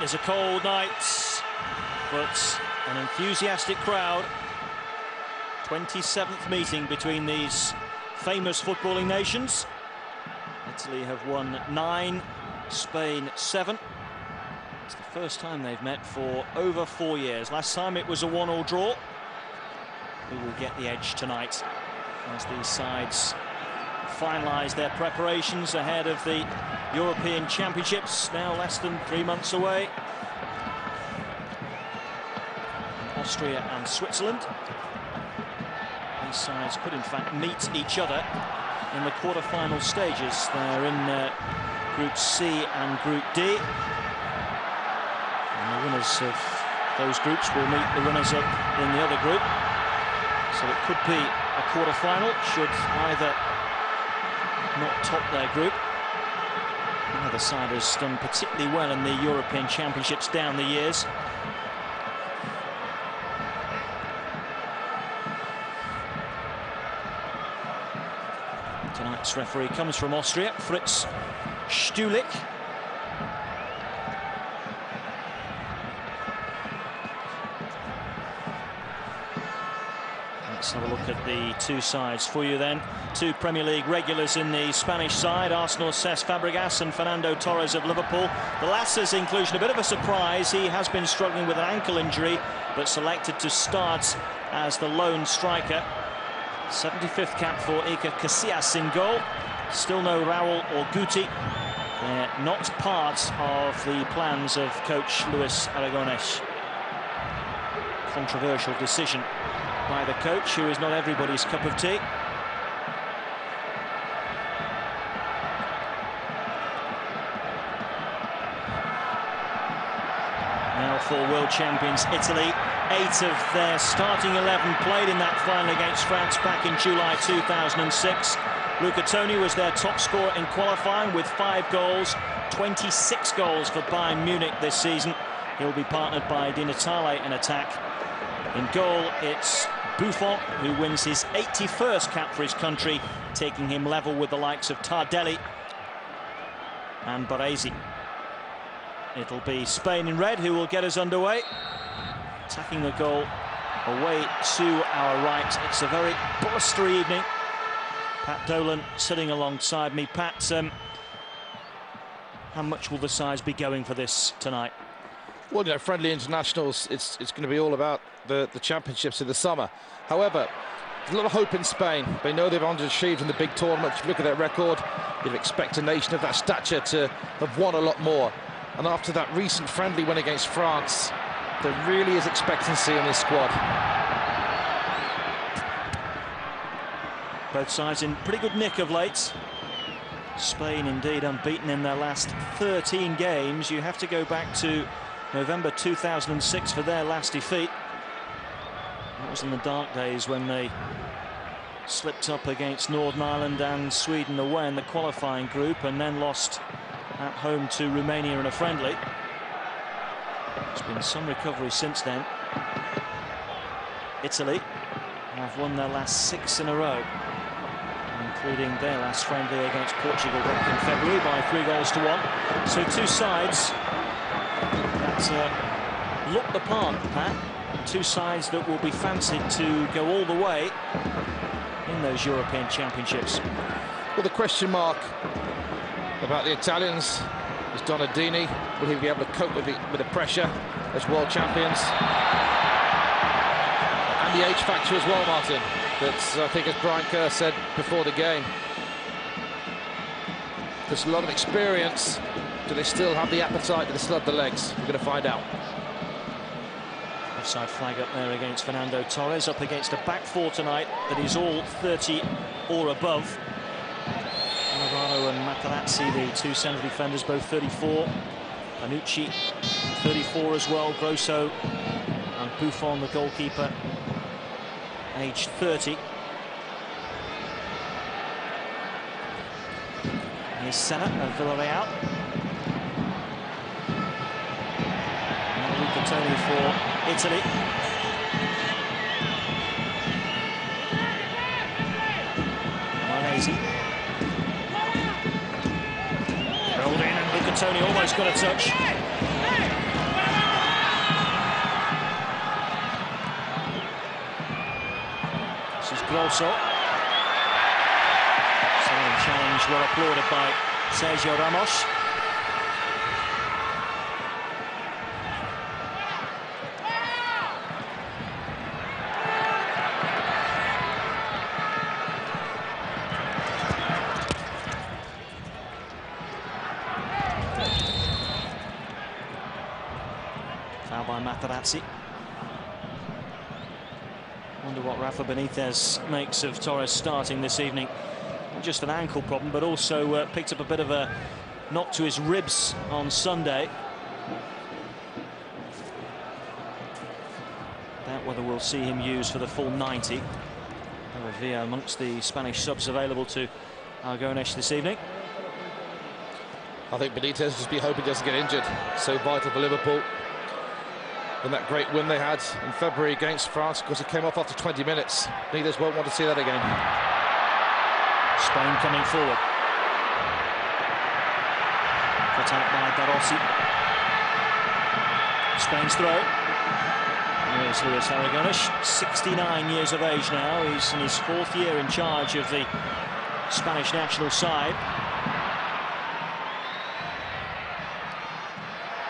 is a cold night, but an enthusiastic crowd. 27th meeting between these famous footballing nations. Italy have won 9, Spain 7. It's the first time they've met for over 4 years. Last time it was a 1-1 draw. Who will get the edge tonight as these sides finalise their preparations ahead of the European Championships, now less than 3 months away. Austria and Switzerland. These sides could in fact meet each other in the quarter-final stages. They're in Group C and Group D. And the winners of those groups will meet the runners up in the other group. So it could be a quarter-final should either not top their group. Neither side has done particularly well in the European Championships down the years. Tonight's referee comes from Austria, Fritz Stulich. Let's have a look at the two sides for you then. Two Premier League regulars in the Spanish side, Arsenal's Cesc Fabregas and Fernando Torres of Liverpool. The latter's inclusion, a bit of a surprise. He has been struggling with an ankle injury, but selected to start as the lone striker. 75th cap for Iker Casillas in goal. Still no Raul or Guti. They're not part of the plans of coach Luis Aragonés. Controversial decision by the coach, who is not everybody's cup of tea. Now for world champions Italy. 8 of their starting 11 played in that final against France back in July 2006. Luca Toni was their top scorer in qualifying with 5 goals, 26 goals for Bayern Munich this season. He'll be partnered by Di Natale in attack. In goal, it's Buffon, who wins his 81st cap for his country, taking him level with the likes of Tardelli and Baresi. It'll be Spain in red who will get us underway. Attacking the goal away to our right. It's a very blustery evening. Pat Dolan sitting alongside me. Pat, how much will the sides be going for this tonight? Well, you know, friendly internationals, it's going to be all about the championships in the summer. However, there's a lot of hope in Spain. They know they've underachieved in the big tournament. If you look at their record, you'd expect a nation of that stature to have won a lot more. And after that recent friendly win against France, there really is expectancy in this squad. Both sides in pretty good nick of late. Spain indeed unbeaten in their last 13 games. You have to go back to November 2006 for their last defeat. That was in the dark days when they slipped up against Northern Ireland and Sweden away in the qualifying group, and then lost at home to Romania in a friendly. There's been some recovery since then. Italy have won their last 6 in a row, including their last friendly against Portugal back in February by 3-1. So two sides that look the part, Pat. Two sides that will be fancied to go all the way in those European Championships. Well, the question mark about the Italians is Donadini. Will he be able to cope with the pressure as world champions? And the age factor as well, Martin. That's, I think, as Brian Kerr said before the game, there's a lot of experience. Do they still have the appetite? Do they still have the legs? We're going to find out. Offside flag up there against Fernando Torres, up against a back four tonight that is all 30 or above. Alvaro and Materazzi, the two centre defenders, both 34. Panucci, 34 as well. Grosso and Buffon, the goalkeeper, aged 30. Here's Senna of Villarreal. Luca Toni for Italy. Baresi. Rolled in, and Luca Toni almost got a touch. Grosso. Silent challenge, well applauded by Sergio Ramos. Foul by Materazzi. Wonder what Rafa Benitez makes of Torres starting this evening. Not just an ankle problem, but also picked up a bit of a knock to his ribs on Sunday. Doubt whether we'll see him used for the full 90. Villa amongst the Spanish subs available to Aragonés this evening. I think Benitez just be hoping he doesn't get injured. So vital for Liverpool. And that great win they had in February against France, because it came off after 20 minutes. Benitez won't want to see that again. Spain coming forward. Cut out by Darossi. Spain's throw. Here's Luis Aragonés, 69 years of age now. He's in his 4th year in charge of the Spanish national side.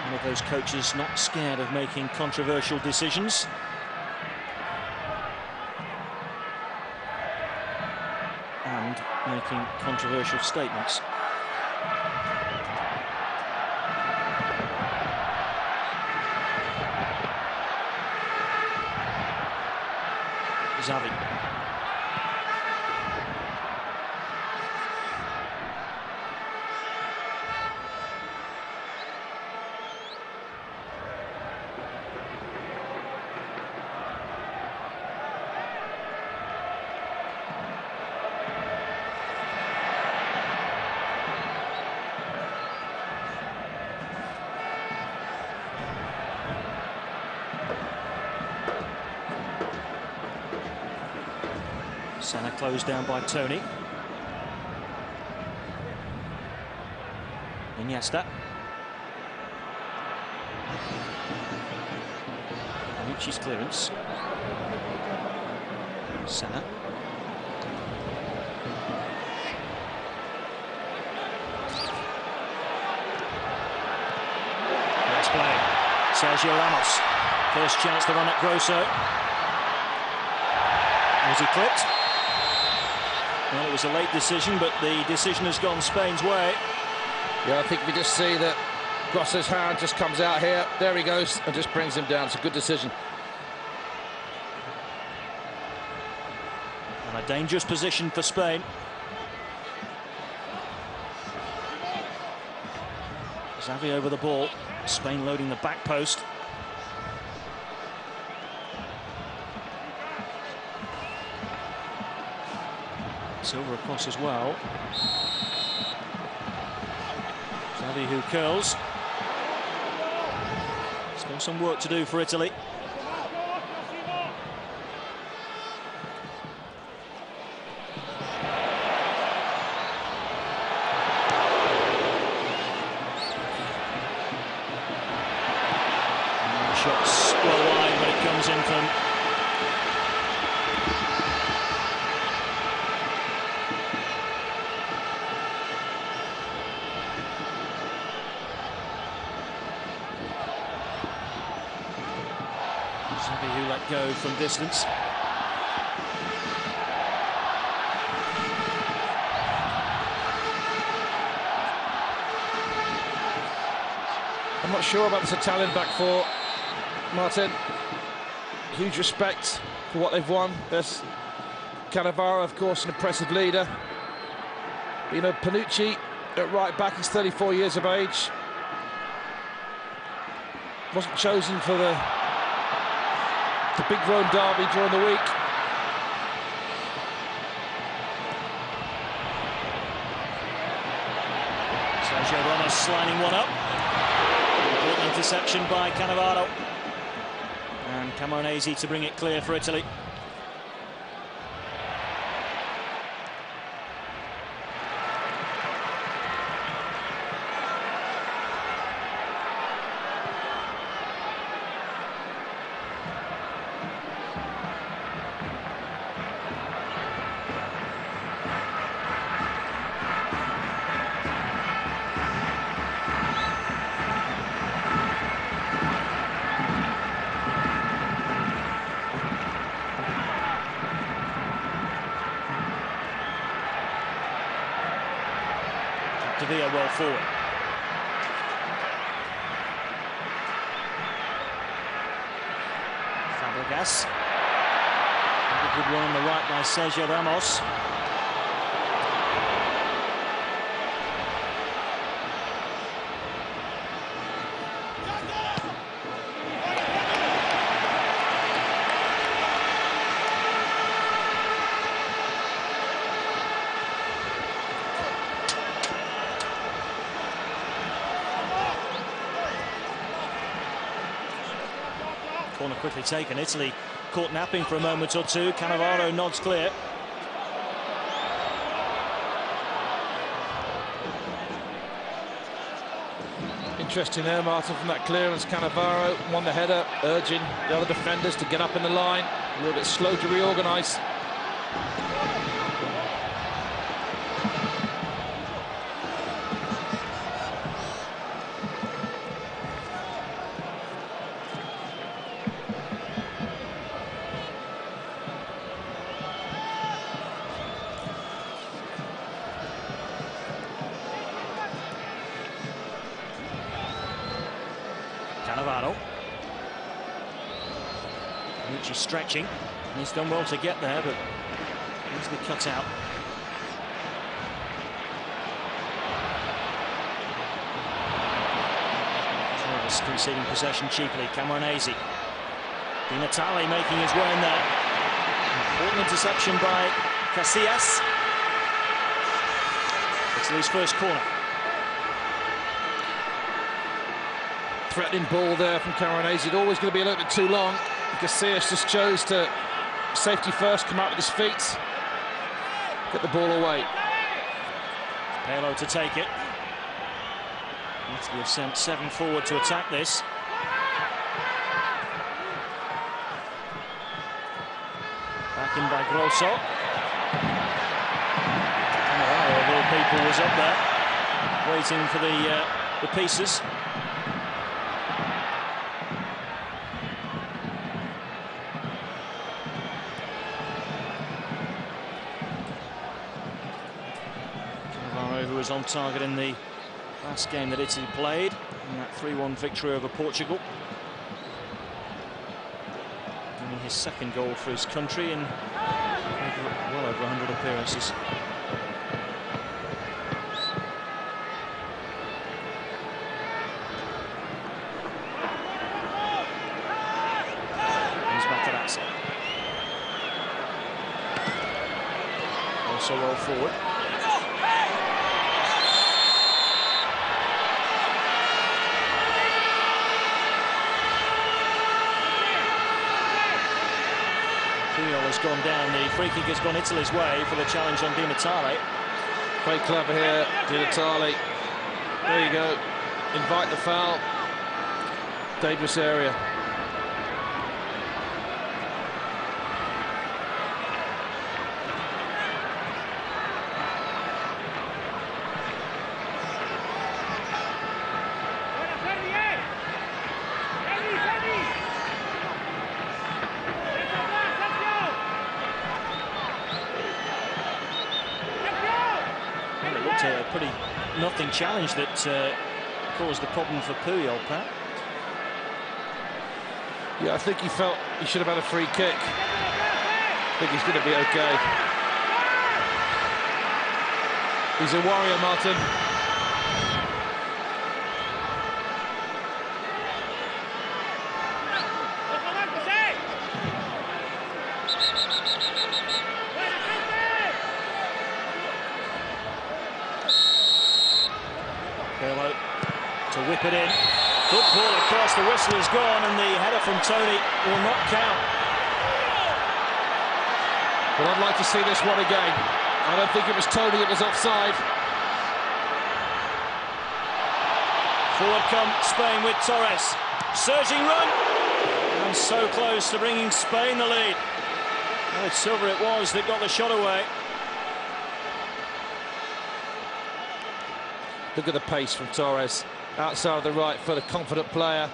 One of those coaches not scared of making controversial decisions. And making controversial statements. Xavi. Senna closed down by Tony. Iniesta. Bonucci's clearance. Senna. Nice play. Sergio Ramos. First chance to run at Grosso. Was he clipped? Well, it was a late decision, but the decision has gone Spain's way. Yeah, I think we just see that Grosso's hand just comes out here. There he goes, and just brings him down. It's a good decision. And a dangerous position for Spain. Xavi over the ball. Spain loading the back post. Silva across as well. Xavi who curls. Still some work to do for Italy. And the shot's well wide, but it comes in from Xavi, who let go from distance. I'm not sure about this Italian back four, Martin. Huge respect for what they've won. There's Cannavaro, of course, an impressive leader. But, you know, Panucci at right back, he's 34 years of age. Wasn't chosen for the big Rome derby during the week. Sergio Ramos lining one up. Important interception by Cannavaro. And Camoranesi to bring it clear for Italy. Via well forward. Fabregas. A good one on the right by Sergio Ramos. Corner quickly taken. Italy caught napping for a moment or two. Cannavaro nods clear. Interesting there, Martin, from that clearance. Cannavaro won the header, urging the other defenders to get up in the line. A little bit slow to reorganise. Cannavaro. Nucci stretching. He's done well to get there, but easily cut out. Torres conceding possession cheaply. Camoranesi. Di Natale making his way in there. Important interception by Casillas. Italy's first corner. Threatening ball there from Camoranesi. It's always going to be a little bit too long. Casillas just chose to safety first, come out with his feet, get the ball away. Pelo to take it. Italy have sent 7 forward to attack this. Back in by Grosso. Cannavaro, of all people, was up there, waiting for the pieces. Who was on target in the last game that Italy played, in that 3-1 victory over Portugal. Winning his second goal for his country in well over 100 appearances. Here's Materazzi. Also well forward. Has gone down. The free kick has gone Italy's way for the challenge on Di Natale. Very clever here, Di Natale. There you go. Invite the foul. Dangerous area. A pretty nothing challenge that caused the problem for Puyol, Pat. Yeah, I think he felt he should have had a free kick. I think he's going to be okay. He's a warrior, Martin. To whip it in. Good ball across, the whistle is gone, and the header from Tony will not count. Well, I'd like to see this one again. I don't think it was Tony that was offside. Forward come Spain with Torres. Surging run. And so close to bringing Spain the lead. Well, it's Silva it was that got the shot away. Look at the pace from Torres. Outside of the right for the confident player.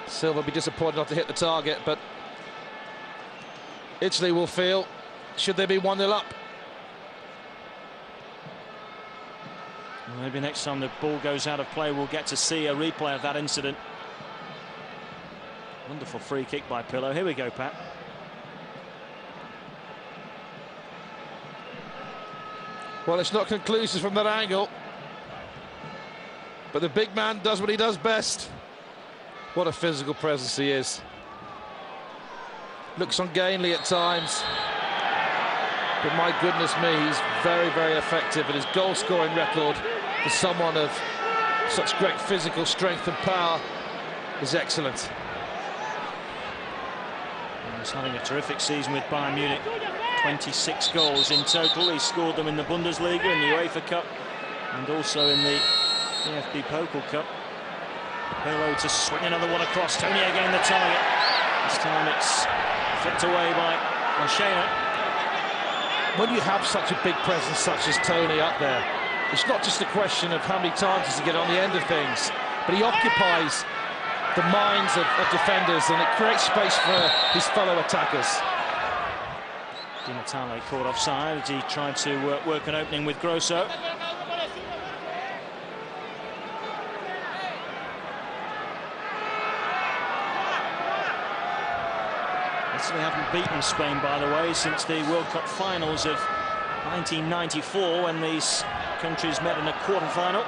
Silva will be disappointed not to hit the target, but Italy will feel, should they be 1-0 up. Maybe next time the ball goes out of play, we'll get to see a replay of that incident. Wonderful free kick by Pirlo. Here we go, Pat. Well, it's not conclusive from that angle, but the big man does what he does best. What a physical presence he is. Looks ungainly at times, but my goodness me, he's very, very effective, and his goal-scoring record for someone of such great physical strength and power is excellent. He's having a terrific season with Bayern Munich. 26 goals in total. He scored them in the Bundesliga, in the UEFA Cup, and also in the DFB Pokal Cup. Pirlo to swing another one across. Tony again the target. This time it's flicked away by Marchena. When you have such a big presence such as Tony up there, it's not just a question of how many times does he get on the end of things, but he occupies the minds of defenders, and it creates space for his fellow attackers. Di Natale caught offside as he tried to work an opening with Grosso. Italy haven't beaten Spain, by the way, since the World Cup finals of 1994, when these countries met in a quarter-final.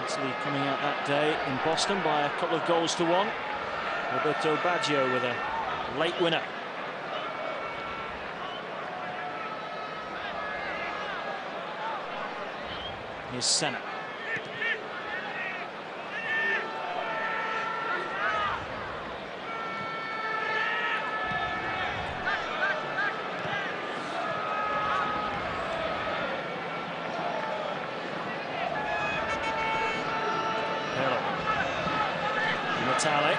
Italy coming out that day in Boston by a couple of goals to one. Roberto Baggio with a late winner. Here's Senna. Pirlo. Natale.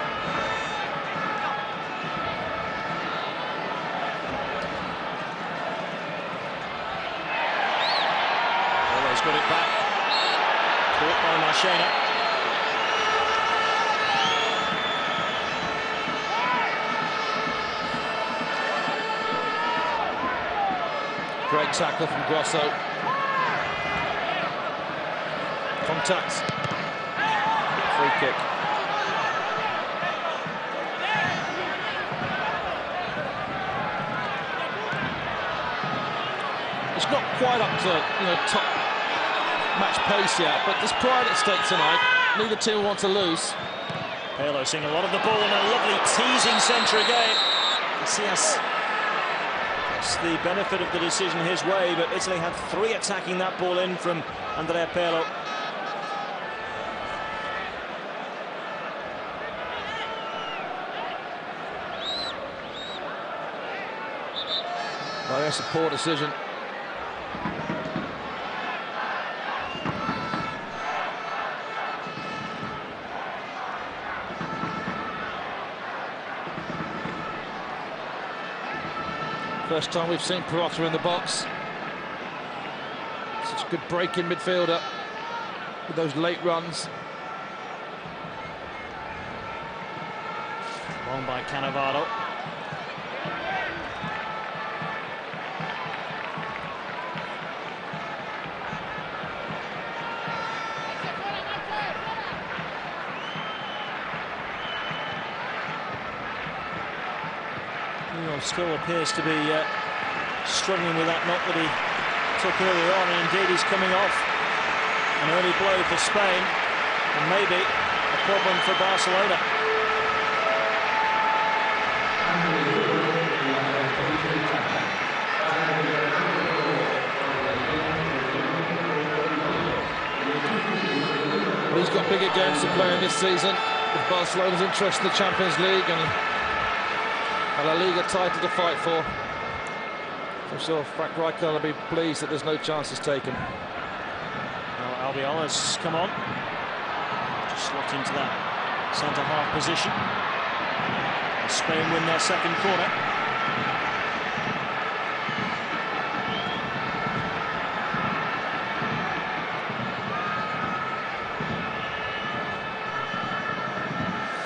Pirlo's got it back. Caught by Marchena. Great tackle from Grosso. Contact. Free kick. It's not quite up to top match pace yet, but there's pride at stake tonight. Neither team want to lose. Pirlo seeing a lot of the ball, and a lovely teasing centre again. Casillas gets the benefit of the decision his way, but Italy had three attacking that ball in from Andrea Pirlo. Well, that's a poor decision. First time we've seen Perotta in the box. Such a good break-in midfielder with those late runs. Won by Cannavaro. Still appears to be struggling with that knock that he took earlier on, and indeed he's coming off. An early blow for Spain, and maybe a problem for Barcelona. Well, he's got bigger games to play in this season, with Barcelona's interest in the Champions League and a La Liga title to fight for. I'm sure Frank Rijkaard will be pleased that there's no chances taken. Well, Albiol has come on, just slot into that centre-half position. And Spain win their second corner.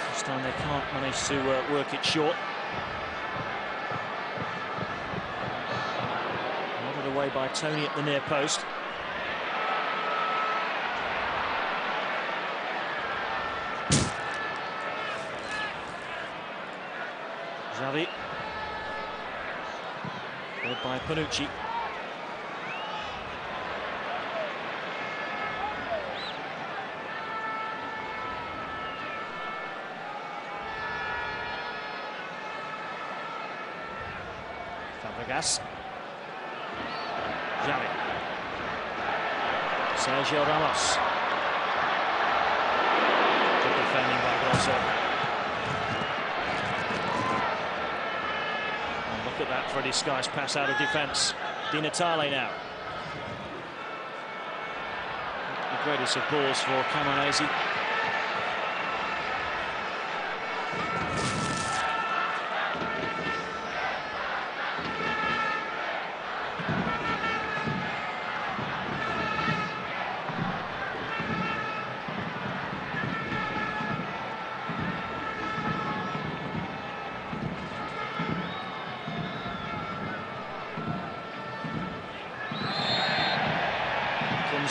This time they can't manage to work it short. Away by Tony at the near post. Xavi. Led by Panucci. Fabregas. Xavi. Sergio Ramos. Good defending by Grosso. And look at that Freddie Skies pass out of defence. Di Natale now. The greatest of balls for Camoranesi.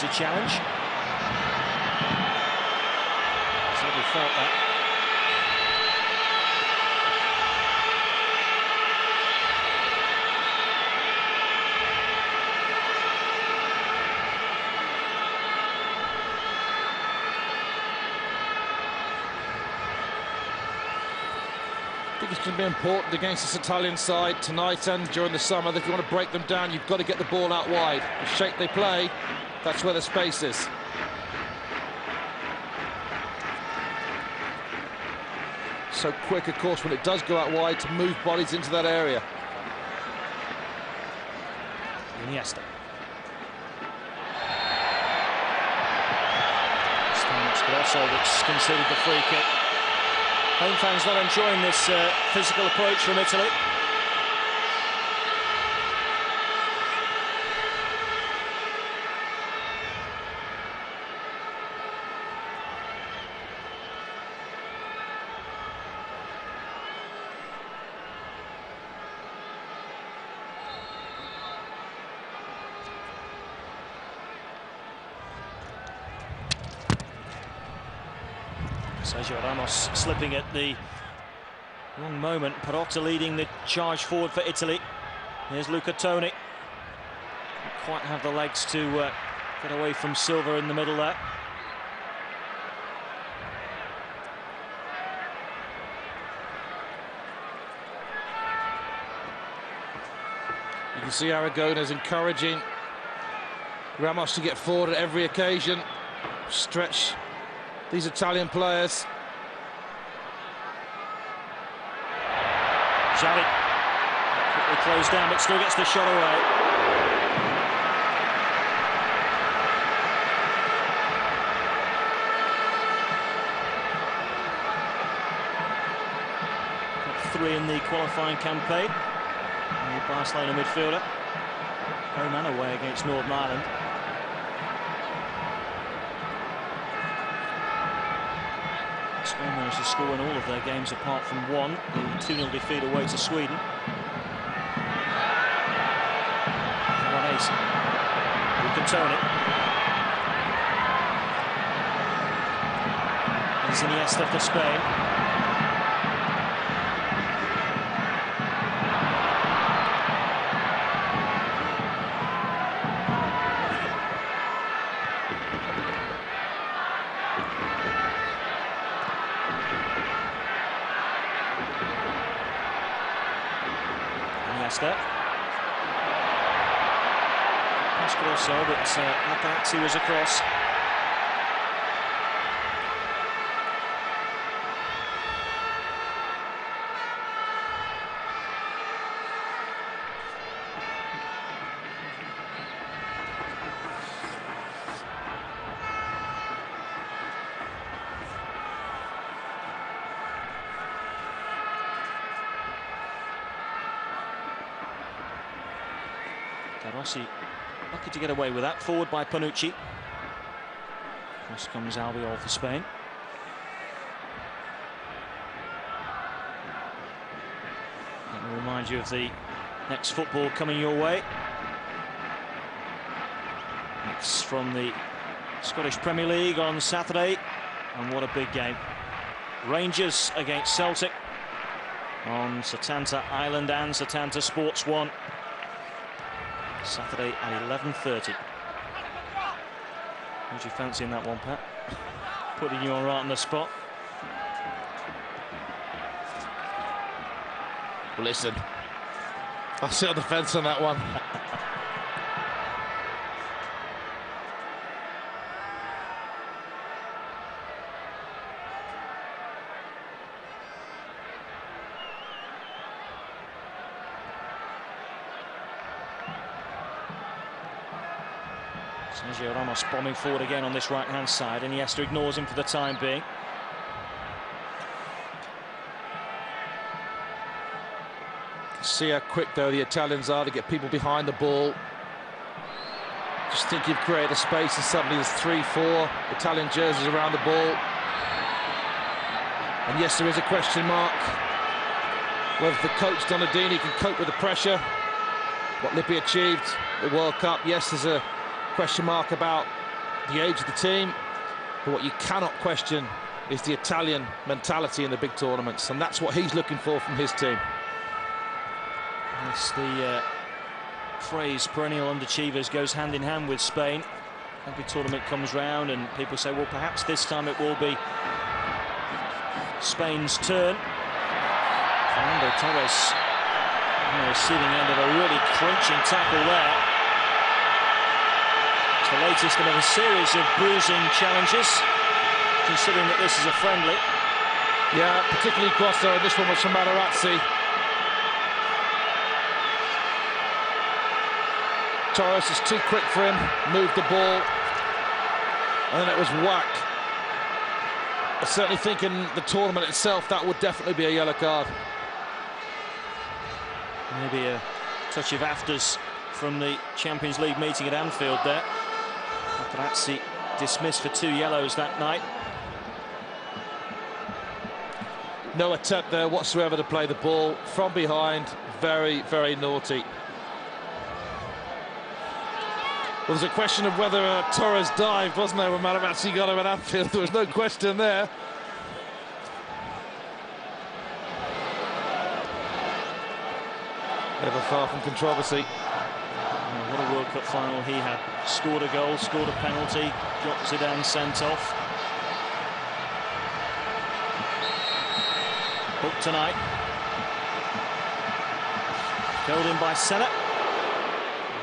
A challenge. Certainly felt that. I think it's going to be important against this Italian side tonight and during the summer that if you want to break them down, you've got to get the ball out wide. The shape they play, that's where the space is. So quick, of course, when it does go out wide to move bodies into that area. Iniesta. This time it's Grosso that's conceded the free kick. Home fans not enjoying this physical approach from Italy. Sergio Ramos slipping at the wrong moment. Perotta leading the charge forward for Italy. Here's Luca Toni. Don't quite have the legs to get away from Silva in the middle there. You can see Aragona's encouraging Ramos to get forward at every occasion. Stretch these Italian players. Xavi quickly closed down, but still gets the shot away. Got 3 in the qualifying campaign. And the Barcelona midfielder, home and away against Northern Ireland. Spain managed to score in all of their games apart from one, the 2-0 defeat away to Sweden. Camoranesi. Luca Toni. There's Iniesta for Spain. Pass Grosso, but Atazzi was across. Rossi lucky to get away with that. Forward by Panucci. Cross comes Albiol for Spain. Let me remind you of the next football coming your way. It's from the Scottish Premier League on Saturday, and what a big game. Rangers against Celtic. on Setanta Island and Setanta Sports 1. Saturday at 11:30. Who'd you fancy in that one, Pat? Putting you on right on the spot. Well, listen, I'll sit on the fence on that one. Sergio Ramos bombing forward again on this right-hand side, and Iniesta ignores him for the time being. See how quick, though, the Italians are to get people behind the ball. Just think you've created a space and suddenly there's 3-4 Italian jerseys around the ball. And yes, there is a question mark whether the coach Donadini can cope with the pressure. What Lippi achieved at the World Cup, yes, there's a question mark about the age of the team, but what you cannot question is the Italian mentality in the big tournaments, and that's what he's looking for from his team. Yes, the phrase perennial underachievers goes hand in hand with Spain. Every tournament comes round and people say, well, perhaps this time it will be Spain's turn. Fernando Torres on the receiving end of a really crunching tackle there. It's the latest in a series of bruising challenges, considering that this is a friendly. Yeah, particularly Grosso, and this one was from Materazzi. Torres is too quick for him, moved the ball, and then it was whack. I certainly think in the tournament itself that would definitely be a yellow card. Maybe a touch of afters from the Champions League meeting at Anfield there. Materazzi dismissed for 2 yellows that night. No attempt there whatsoever to play the ball from behind. Very, very naughty. Well, there's a question of whether Torres dived, wasn't there, when Materazzi got him at Anfield? There was no question there. Never far from controversy. What a World Cup final he had. Scored a goal, scored a penalty, got Zidane sent off. Booked tonight. Curled in by Senna.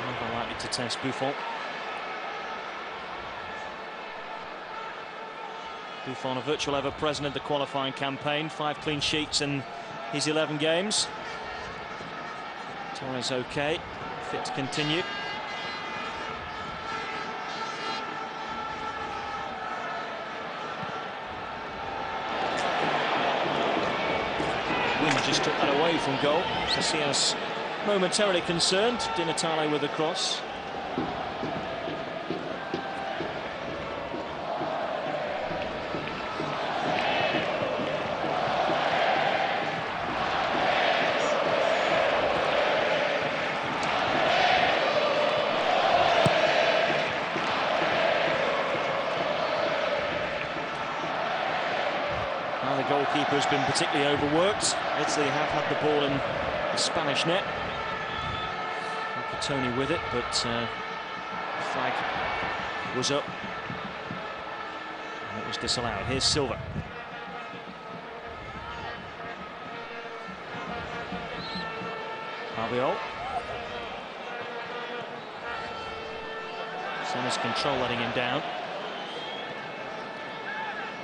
Never likely to test Buffon. Buffon, a virtual ever present in the qualifying campaign. 5 clean sheets in his 11 games. Torres okay, fit to continue. Wind just took that away from goal. Casillas momentarily concerned. Di Natale with the cross. The goalkeeper has been particularly overworked. Italy have had the ball in the Spanish net. Tony with it, but flag was up and it was disallowed. Here's Silva. Albiol. Senna's control letting him down.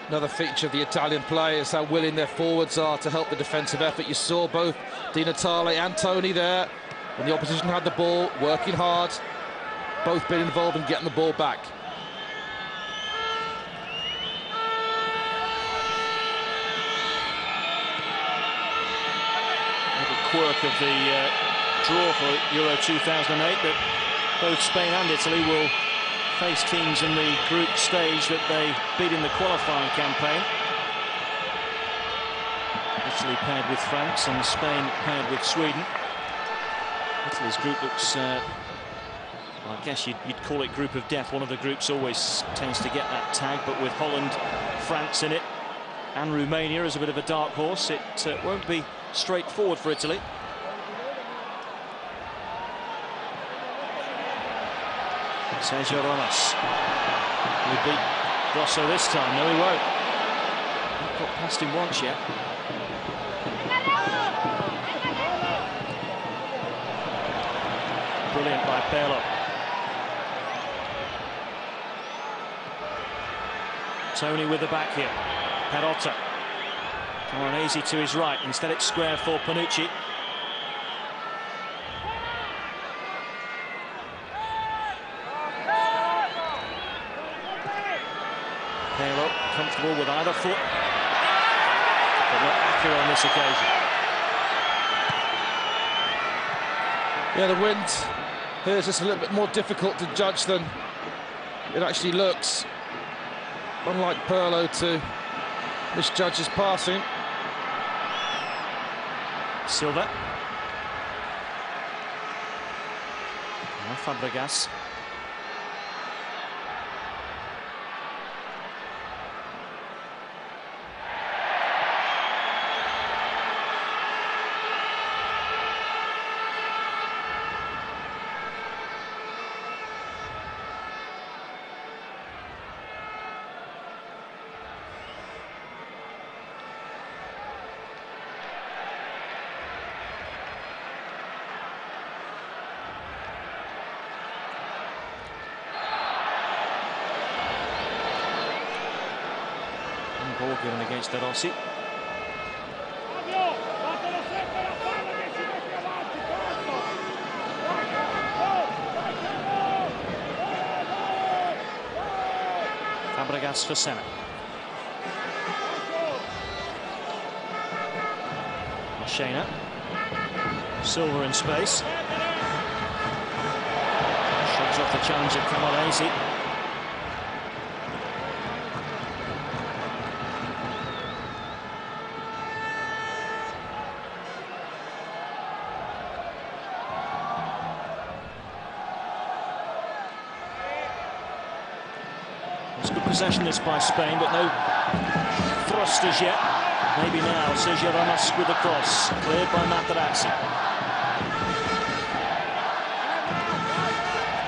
Another feature of the Italian play is how willing their forwards are to help the defensive effort. You saw both Di Natale and Tony there, when the opposition had the ball, working hard, both being involved in getting the ball back. Little quirk of the draw for Euro 2008 that both Spain and Italy will face teams in the group stage that they beat in the qualifying campaign. Italy paired with France and Spain paired with Sweden. Italy's group looks, well, I guess you'd call it group of death. One of the groups always tends to get that tag, but with Holland, France in it, And Romania is a bit of a dark horse. It won't be straightforward for Italy. Sergio Ramos. Will he beat Grosso this time? No, he won't. Not got past him once yet. Brilliant by Pirlo. Tony with the back here. Perotta. Moronese to his right. Instead it's square for Panucci. Pirlo comfortable with either foot, but not accurate on this occasion. Yeah, the wind here is just a little bit more difficult to judge than it actually looks. Unlike Pirlo to misjudge his passing. Silva. Now Fabregas. Ball given against De Rossi. Fabregas for Senna. Machena. Silva in space. Shrugs off the challenge of Camoranesi. It's good possession this by Spain, but no thrust as yet. Maybe now. Sergio Ramos with the cross, cleared by Materazzi.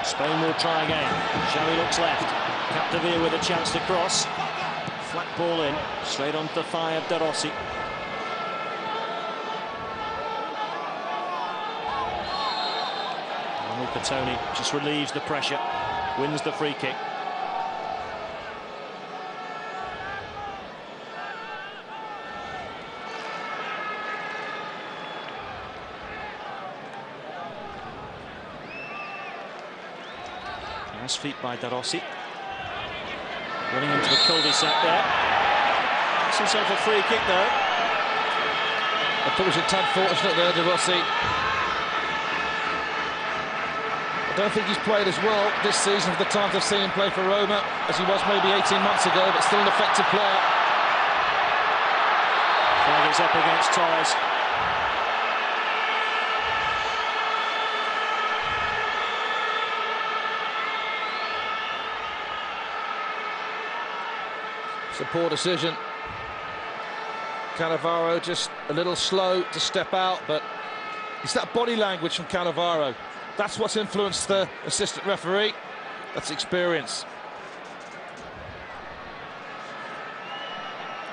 Spain will try again. Xavi looks left. Capdevila with a chance to cross. Flat ball in, straight onto the thigh of De Rossi. And Luca Toni just relieves the pressure, wins the free kick. Nice feet by De Rossi. Running into a cul-de-sac there. Gets himself a free kick though. I thought it was a tad fortunate there, De Rossi. I don't think he's played as well this season for the times I've seen him play for Roma as he was maybe 18 months ago, but still an effective player. Flag is up against Torres. It's a poor decision. Cannavaro just a little slow to step out, but it's that body language from Cannavaro. That's what's influenced the assistant referee. That's experience.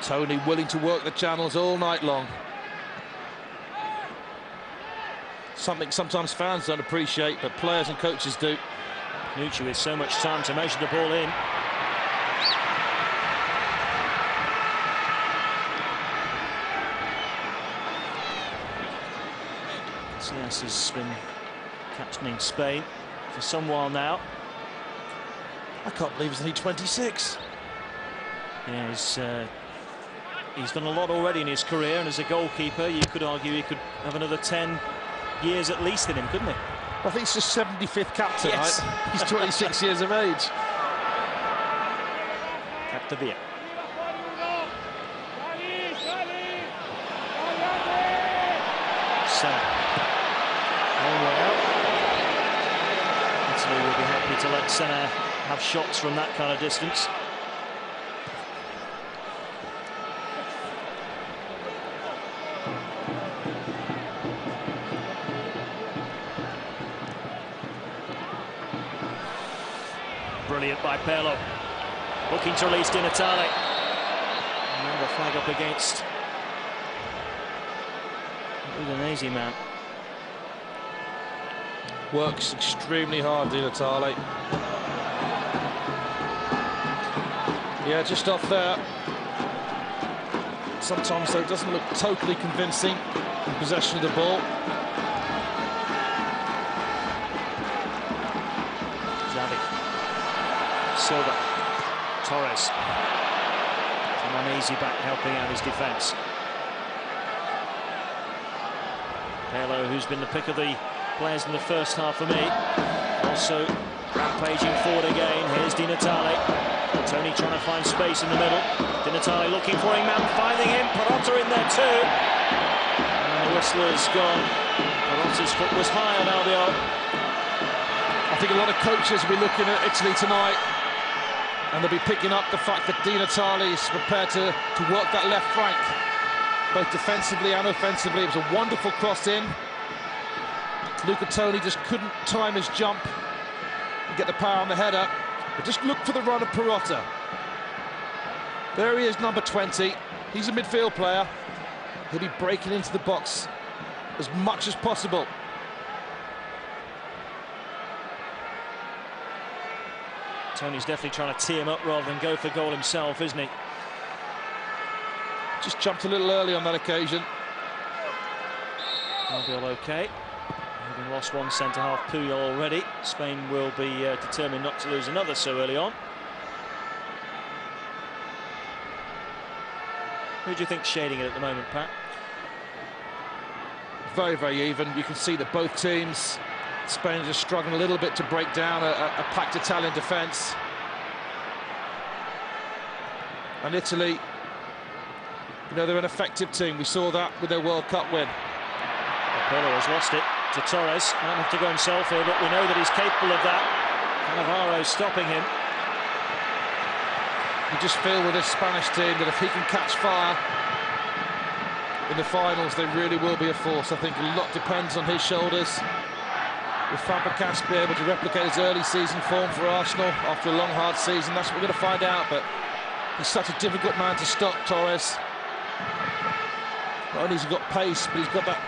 Tony willing to work the channels all night long. Something sometimes fans don't appreciate, but players and coaches do. Nucci with so much time to measure the ball in. Yes, has been captaining Spain for some while now. I can't believe he's only 26. Yeah, he's done a lot already in his career, and as a goalkeeper, you could argue he could have another 10 years at least in him, couldn't he? Well, I think it's just 75th captain, yes. Right? He's 26 years of age. Capdevila. Senna. Long way out. Italy will be happy to let Senna have shots from that kind of distance. brilliant by Pirlo. Looking to release Di Natale. Now the flag up against Udinese man. Works extremely hard, Di Natale. Yeah, just off there. Sometimes, though, it doesn't look totally convincing in possession of the ball. Xavi. Silva. Torres. An uneasy back helping out his defence. Pirlo, who's been the pick of the players in the first half for me. Also rampaging forward again. Here's Di Natale. Tony trying to find space in the middle. Di Natale looking for him, man finding him. Perotta in there too. And the whistler's gone. Perotta's foot was high on Albiol. I think a lot of coaches will be looking at Italy tonight, and they'll be picking up the fact that Di Natale is prepared to work that left flank, both defensively and offensively. It was a wonderful cross in. Luca Toni just couldn't time his jump and get the power on the header. But just look for the run of Perotta. There he is, number 20. He's a midfield player. He'll be breaking into the box as much as possible. Tony's definitely trying to tee him up rather than go for goal himself, isn't he? Just jumped a little early on that occasion. Albiol okay. Having lost one centre-half, Puyol already. Spain will be determined not to lose another so early on. Who do you think's shading it at the moment, Pat? Very, very even. You can see that both teams, Spain are just struggling a little bit to break down a packed Italian defence. And Italy, you know, they're an effective team. We saw that with their World Cup win. Pirlo has lost it to Torres. Might have to go himself here, but we know that he's capable of that. Cannavaro stopping him. You just feel with this Spanish team that if he can catch fire in the finals, they really will be a force. I think a lot depends on his shoulders. Will Fabregas be able to replicate his early season form for Arsenal after a long, hard season? That's what we're going to find out, but he's such a difficult man to stop, Torres. Not only has he got pace, but he's got that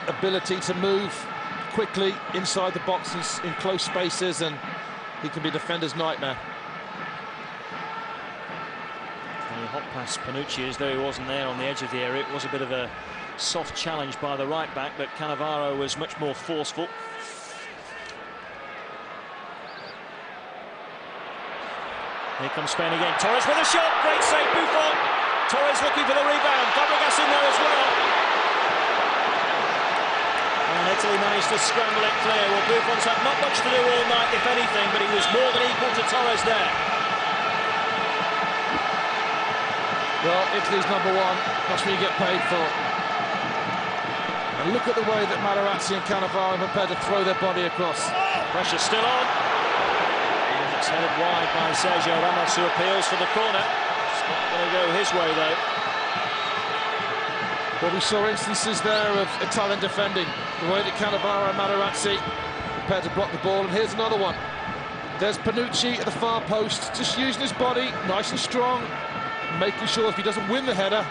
ability to move quickly inside the boxes in close spaces, and he can be a defender's nightmare. Hot pass Panucci, as though he wasn't there on the edge of the area. It was a bit of a soft challenge by the right back, but Cannavaro was much more forceful. Here comes Spain again. Torres with a shot. Great save, Buffon. Torres looking for the rebound. Fabregas in there as well. And Italy managed to scramble it clear. Well, Buffon's had not much to do all night, if anything, but he was more than equal to Torres there. Well, Italy's number one. That's what you get paid for. And look at the way that Materazzi and Cannavaro are prepared to throw their body across. Pressure still on. And it's headed wide by Sergio Ramos, who appeals for the corner. It's not going to go his way, though. Well, we saw instances there of Italian defending. The way that Cannavaro and Materazzi prepared to block the ball. And here's another one. There's Panucci at the far post, just using his body, nice and strong, making sure if he doesn't win the header,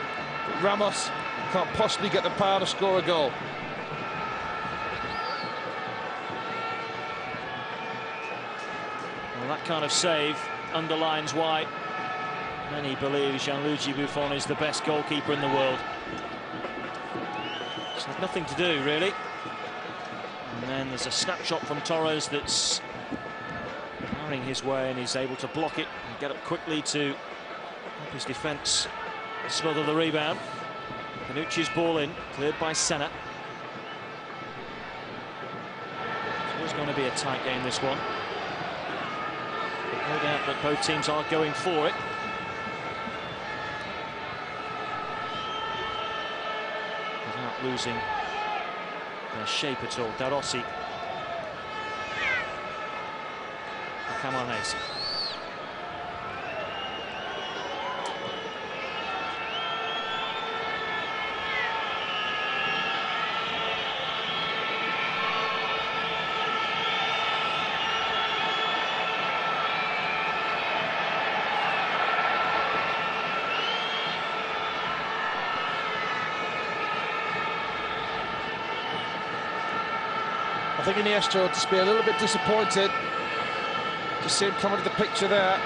Ramos can't possibly get the power to score a goal. Well, that kind of save underlines why many believe Gianluigi Buffon is the best goalkeeper in the world. It's nothing to do, really. And then there's a snapshot from Torres that's powering his way, and he's able to block it and get up quickly to help his defence smother the rebound. Panucci's ball in, cleared by Senna. It's always going to be a tight game, this one. But no doubt that both teams are going for it. Without losing their shape at all. Da Rossi. Camoranesi. I think Iniesta will just be a little bit disappointed. Just see him come into the picture there.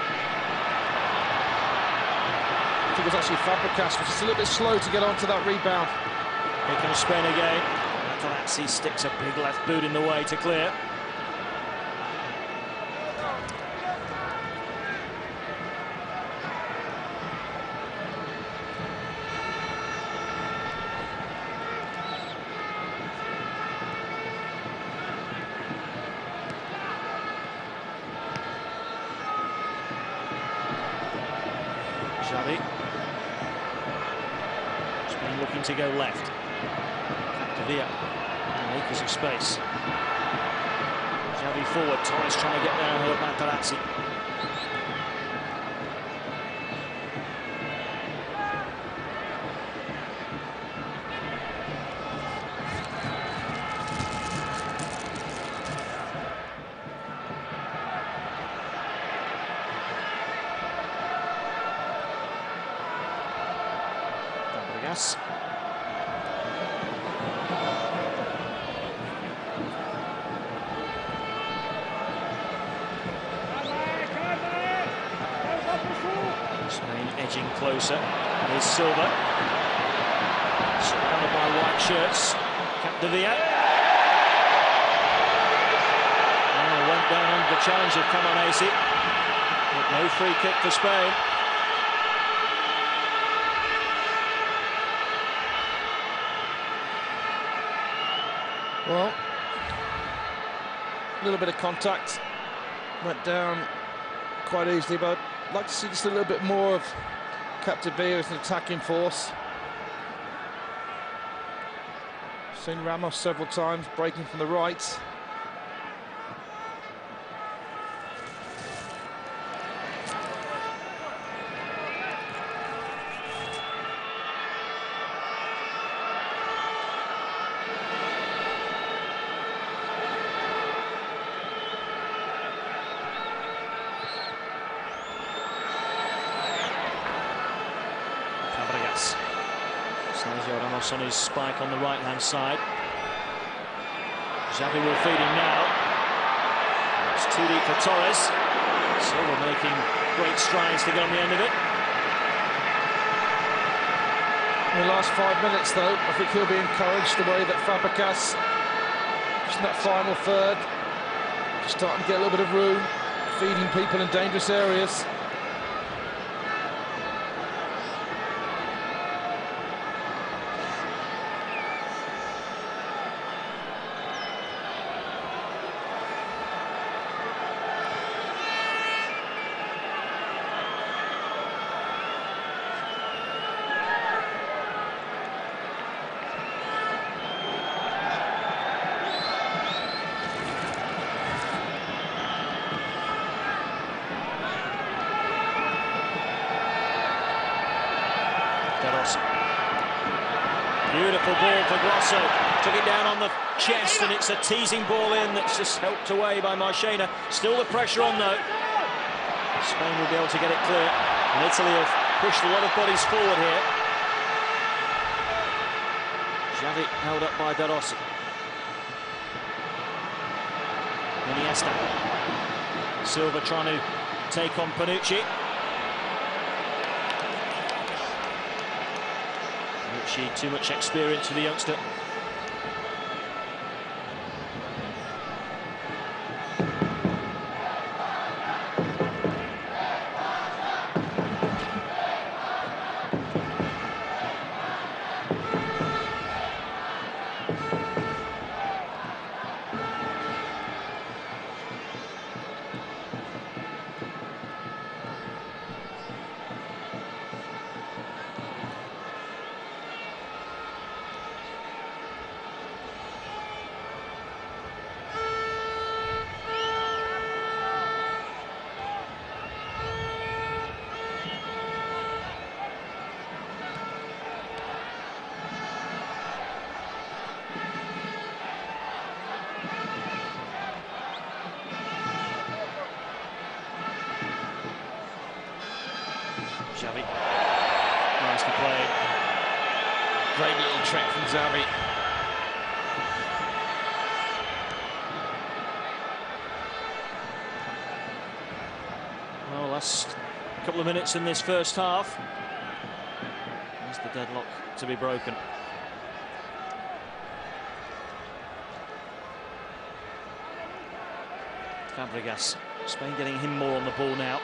I think it was actually Fabregas, was just a little bit slow to get onto that rebound. Here comes Spain again. Materazzi sticks a big left boot in the way to clear. Xavi. Spain looking to go left. Capdevila. Acres of space. Xavi forward. Torres trying to get there ahead of Materazzi. Fabregas. Spain edging closer. Here's Silva. Surrounded by white shirts. Capdevila. Oh, went down under the challenge of Camonesi. But no free kick for Spain. Well, a little bit of contact. Went down quite easily, but I'd like to see just a little bit more of Capdevila as an attacking force. Seen Ramos several times breaking from the right. Fabregas. Sergio Ramos on his spike on the right-hand side. Xavi will feed him now. It's too deep for Torres. Silva making great strides to get on the end of it. In the last 5 minutes, though, I think he'll be encouraged the way that Fabregas, just in that final third, just starting to get a little bit of room, feeding people in dangerous areas. Beautiful ball for Grosso. Took it down on the chest, and it's a teasing ball in that's just helped away by Marchena. Still the pressure on, though. Spain will be able to get it clear, and Italy have pushed a lot of bodies forward here. Xavi held up by De Rossi. Iniesta. Silva trying to take on Panucci. Too much experience for the youngster. Xavi. Nicely played. Great little trick from Xavi. last couple of minutes in this first half. There's the deadlock to be broken. Fabregas, Spain getting him more on the ball now.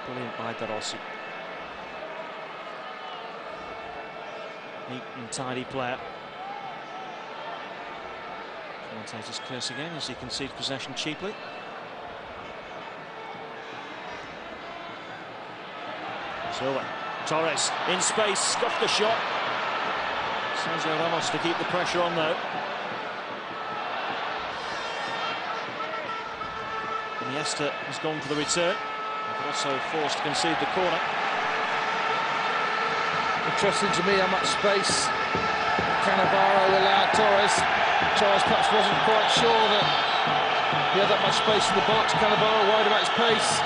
Brilliant by De Rossi. Neat and tidy player. Commentators curse again as he concedes possession cheaply. Silva, Torres in space, scuffed the shot. Sergio Ramos to keep the pressure on though. Iniesta has gone for the return, but also forced to concede the corner. Interesting to me how much space Cannavaro allowed Torres. Torres perhaps wasn't quite sure that he had that much space in the box. Cannavaro worried about his pace.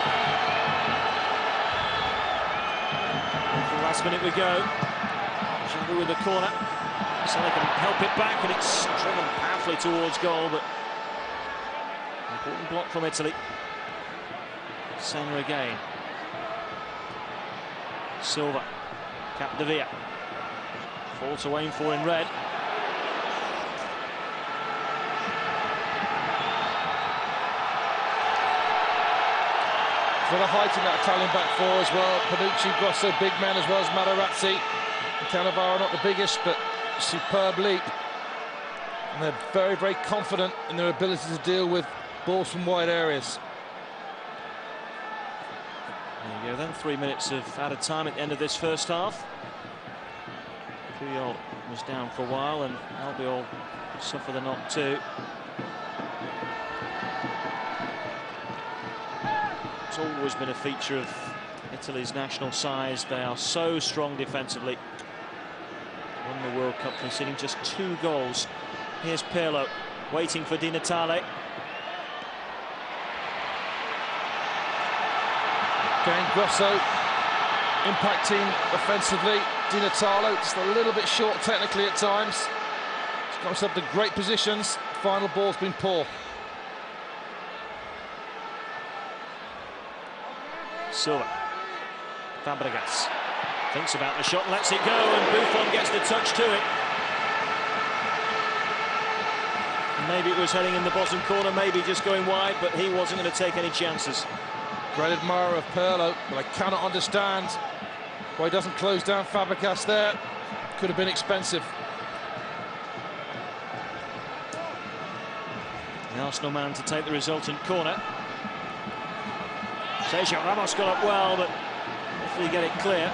And for the last minute we go. Xavi with the corner. Salah can help it back, and it's driven powerfully towards goal, but important block from Italy. Senna again. Silva. Capdevia. Fall to aim for in red. For the height in that Italian back four as well. Panucci, Grosso, big men as well as Materazzi. And Cannavaro not the biggest, but superb leap. And they're very, very confident in their ability to deal with balls from wide areas. There you go then, 3 minutes of added time at the end of this first half. Puyol was down for a while and Albiol suffered the knock too. It's always been a feature of Italy's national size. They are so strong defensively. Won the World Cup conceding just 2 goals. Here's Pirlo waiting for Di Natale. Again, Grosso impacting offensively. Di Natale just a little bit short technically at times. He's got himself to great positions. Final ball's been poor. Silva. Fabregas thinks about the shot, lets it go, and Buffon gets the touch to it. Maybe it was heading in the bottom corner, maybe just going wide, but he wasn't going to take any chances. Great admirer of Pirlo, but I cannot understand why he doesn't close down Fabregas there. Could have been expensive. The Arsenal man to take the resultant corner. Sergio Ramos got up well, but hopefully get it clear.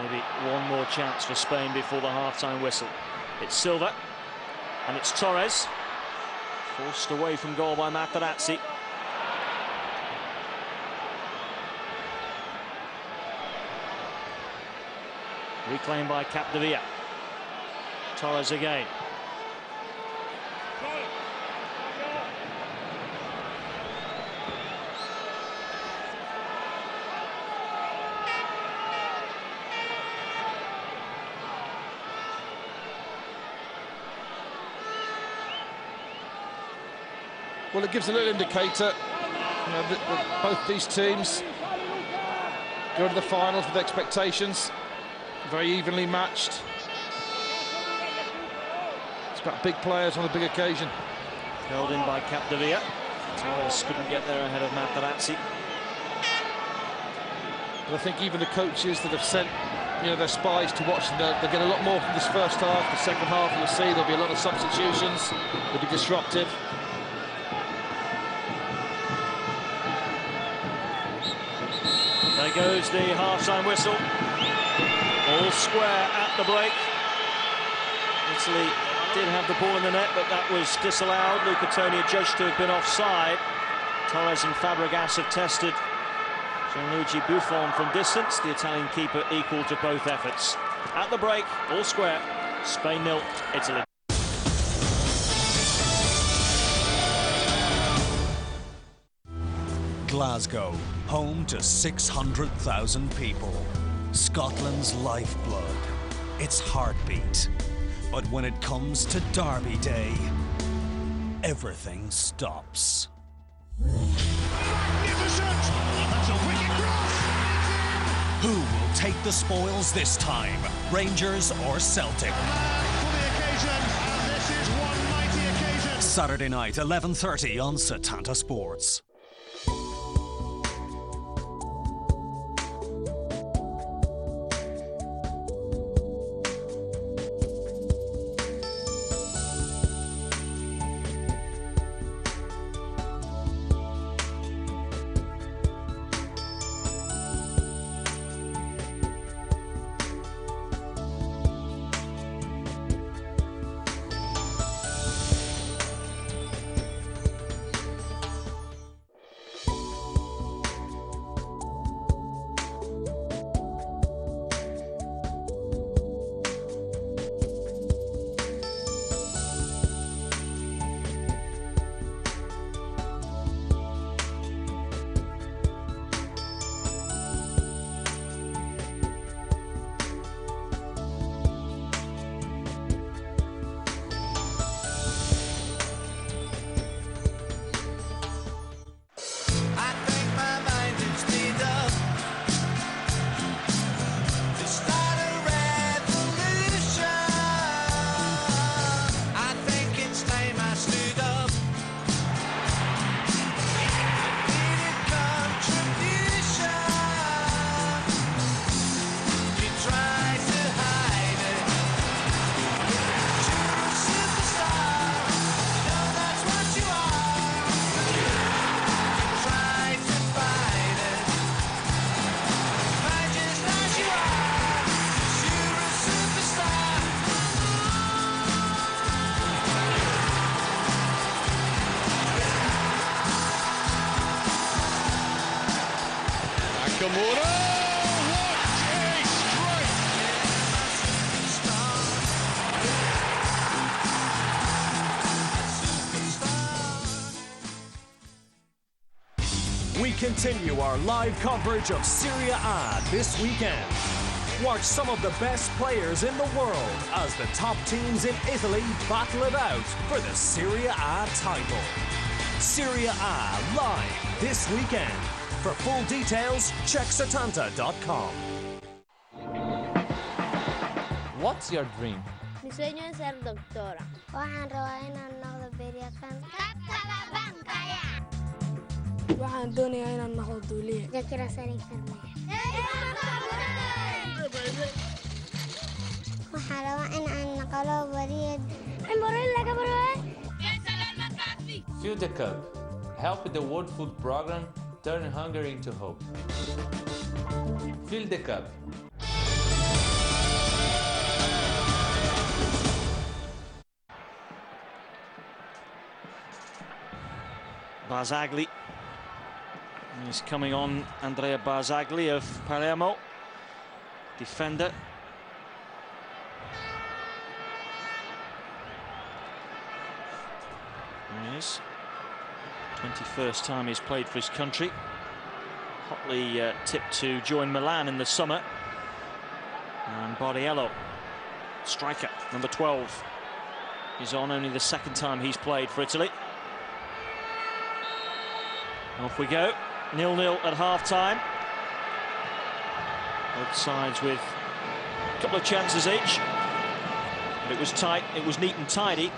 Maybe one more chance for Spain before the half-time whistle. It's Silva, and it's Torres. Forced away from goal by Materazzi. Reclaimed by Capdevia. Torres again. Well, it gives a little indicator, you know, that both these teams go to the finals with expectations, very evenly matched. It's about big players on a big occasion. Held in by Capdevia. Torres couldn't get there ahead of Materazzi. But I think even the coaches that have sent, you know, their spies to watch them, they'll get a lot more from this first half. The second half, you'll see there'll be a lot of substitutions. They'll be disruptive. There goes the half-time whistle. All square at the break. Italy did have the ball in the net, but that was disallowed. Luca Toni judged to have been offside. Torres and Fabregas have tested Gianluigi Buffon from distance. The Italian keeper equal to both efforts. At the break, all square. Spain 0, Italy. Glasgow, home to 600,000 people. Scotland's lifeblood, its heartbeat. But when it comes to Derby Day, everything stops. Magnificent! That's a wicked cross! Who will take the spoils this time? Rangers or Celtic? For the occasion, and this is one mighty occasion. Saturday night, 11:30 on Setanta Sports. We continue our live coverage of Serie A this weekend. Watch some of the best players in the world as the top teams in Italy battle it out for the Serie A title. Serie A live this weekend. For full details, check Setanta.com. What's your dream? Mi sueño es ser doctora. Waxaan rabaa inaan noqdo beeryahan. Waxaan doonayaa inaan noqdo duuliye. Yo quiero ser enfermera. Waxaan rabaa inaan noqdo wariye. Fill the Cup. Help the World Food Program turn hunger into hope. Fill the Cup. Barzagli is coming on. Andrea Barzagli of Palermo, defender. There he is. 21st time he's played for his country. Hotly tipped to join Milan in the summer. And Bardiello, striker, number 12, is on only the second time he's played for Italy. Off we go, 0-0 at half-time. Both sides with a couple of chances each. But it was tight, it was neat and tidy.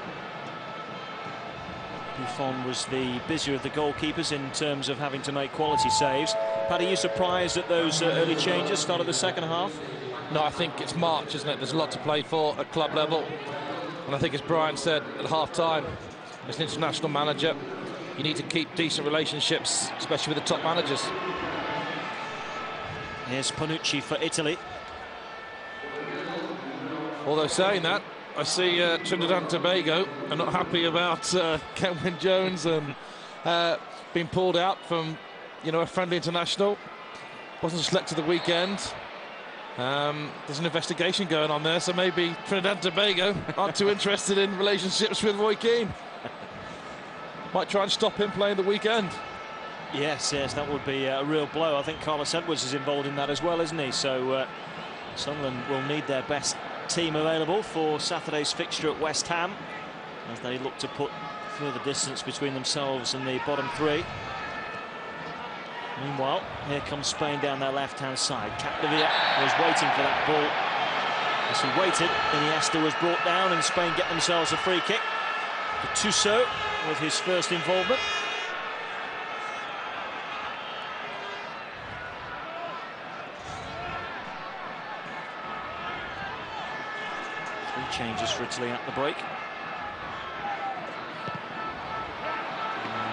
Buffon was the busier of the goalkeepers in terms of having to make quality saves. Paddy, are you surprised at those early changes, start of the second half? No, I think it's March, isn't it? There's a lot to play for at club level. And I think, as Brian said at half-time, as an international manager, you need to keep decent relationships, especially with the top managers. Here's Panucci for Italy. Although saying that, I see Trinidad and Tobago are not happy about Kenwyne Jones and being pulled out from, a friendly international. Wasn't selected the weekend. There's an investigation going on there, so maybe Trinidad and Tobago aren't too interested in relationships with Roy Keane. Might try and stop him playing the weekend. Yes, that would be a real blow. I think Carlos Edwards is involved in that as well, isn't he? So Sunderland will need their best team available for Saturday's fixture at West Ham, as they look to put further distance between themselves and the bottom three. Meanwhile, here comes Spain down their left-hand side. Capdevila was waiting for that ball. As he waited, Iniesta was brought down, and Spain get themselves a free kick. Gattuso with his first involvement. Three changes for Italy at the break.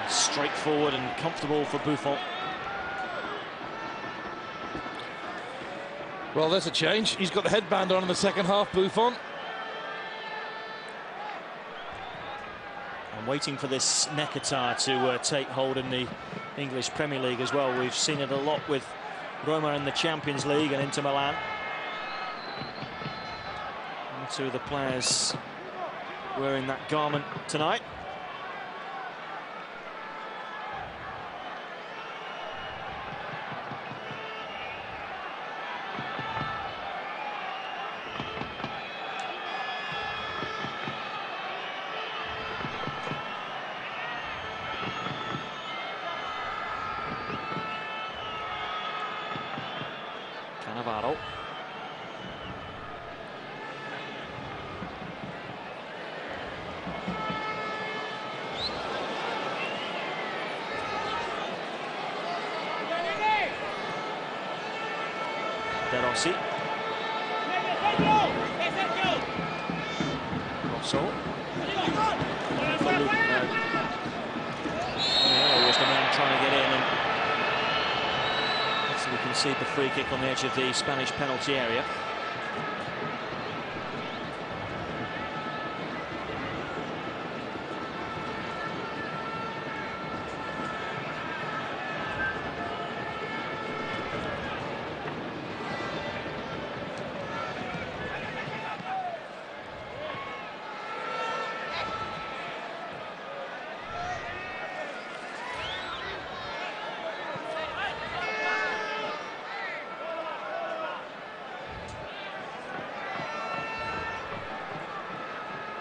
Straightforward and comfortable for Buffon. Well, there's a change. He's got the headband on in the second half, Buffon. I'm waiting for this Nekata to take hold in the English Premier League as well. We've seen it a lot with Roma in the Champions League and Inter Milan. And two of the players wearing that garment tonight. Cannavaro. De Rossi. Rosso. For Luke. Was the man trying to get in, and so we concede the free kick on the edge of the Spanish penalty area.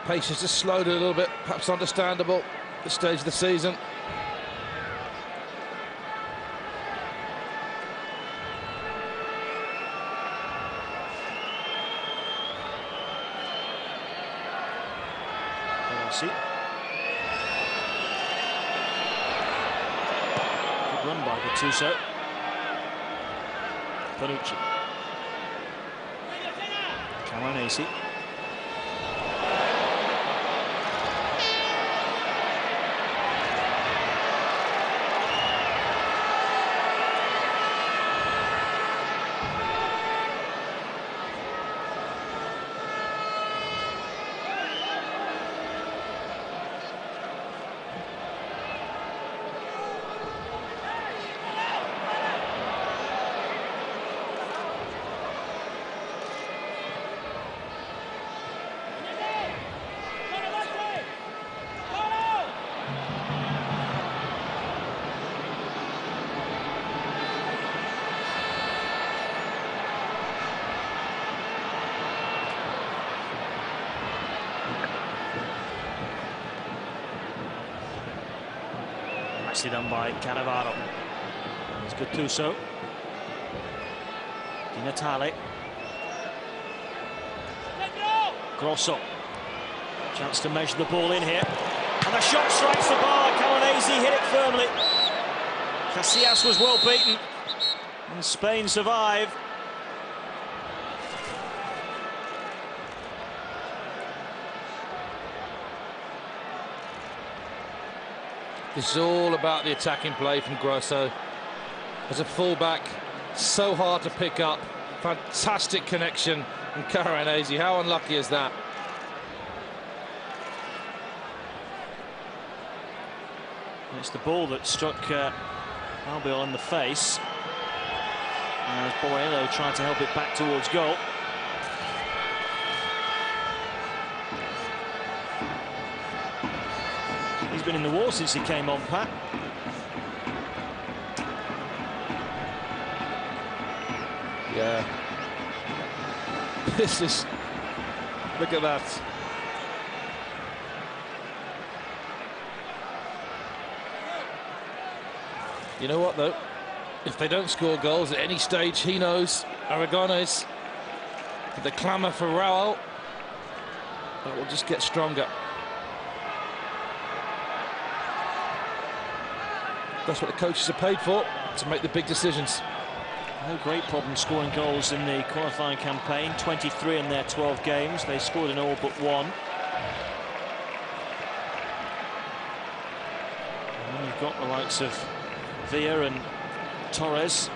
Pace has just slowed a little bit, perhaps understandable at this stage of the season. Good run by Gattuso. Panucci. Camoranesi. Nicely done by Cannavaro. It's Gattuso. Di Natale. Grosso. Chance to measure the ball in here. And the shot strikes the bar. Camoranesi hit it firmly. Casillas was well beaten. And Spain survive. This is all about the attacking play from Grosso. As a fullback, so hard to pick up. Fantastic connection from Camoranesi. How unlucky is that? It's the ball that struck Albiol in the face. As Borello tried to help it back towards goal. He's been in the war since he came on, Pat. Yeah. This is... Look at that. You know what, though? If they don't score goals at any stage, he knows, Aragones, that the clamour for Raul, that will just get stronger. That's what the coaches are paid for, to make the big decisions. No great problem scoring goals in the qualifying campaign. 23 in their 12 games. They scored in all but one. And then you've got the likes of Villa and Torres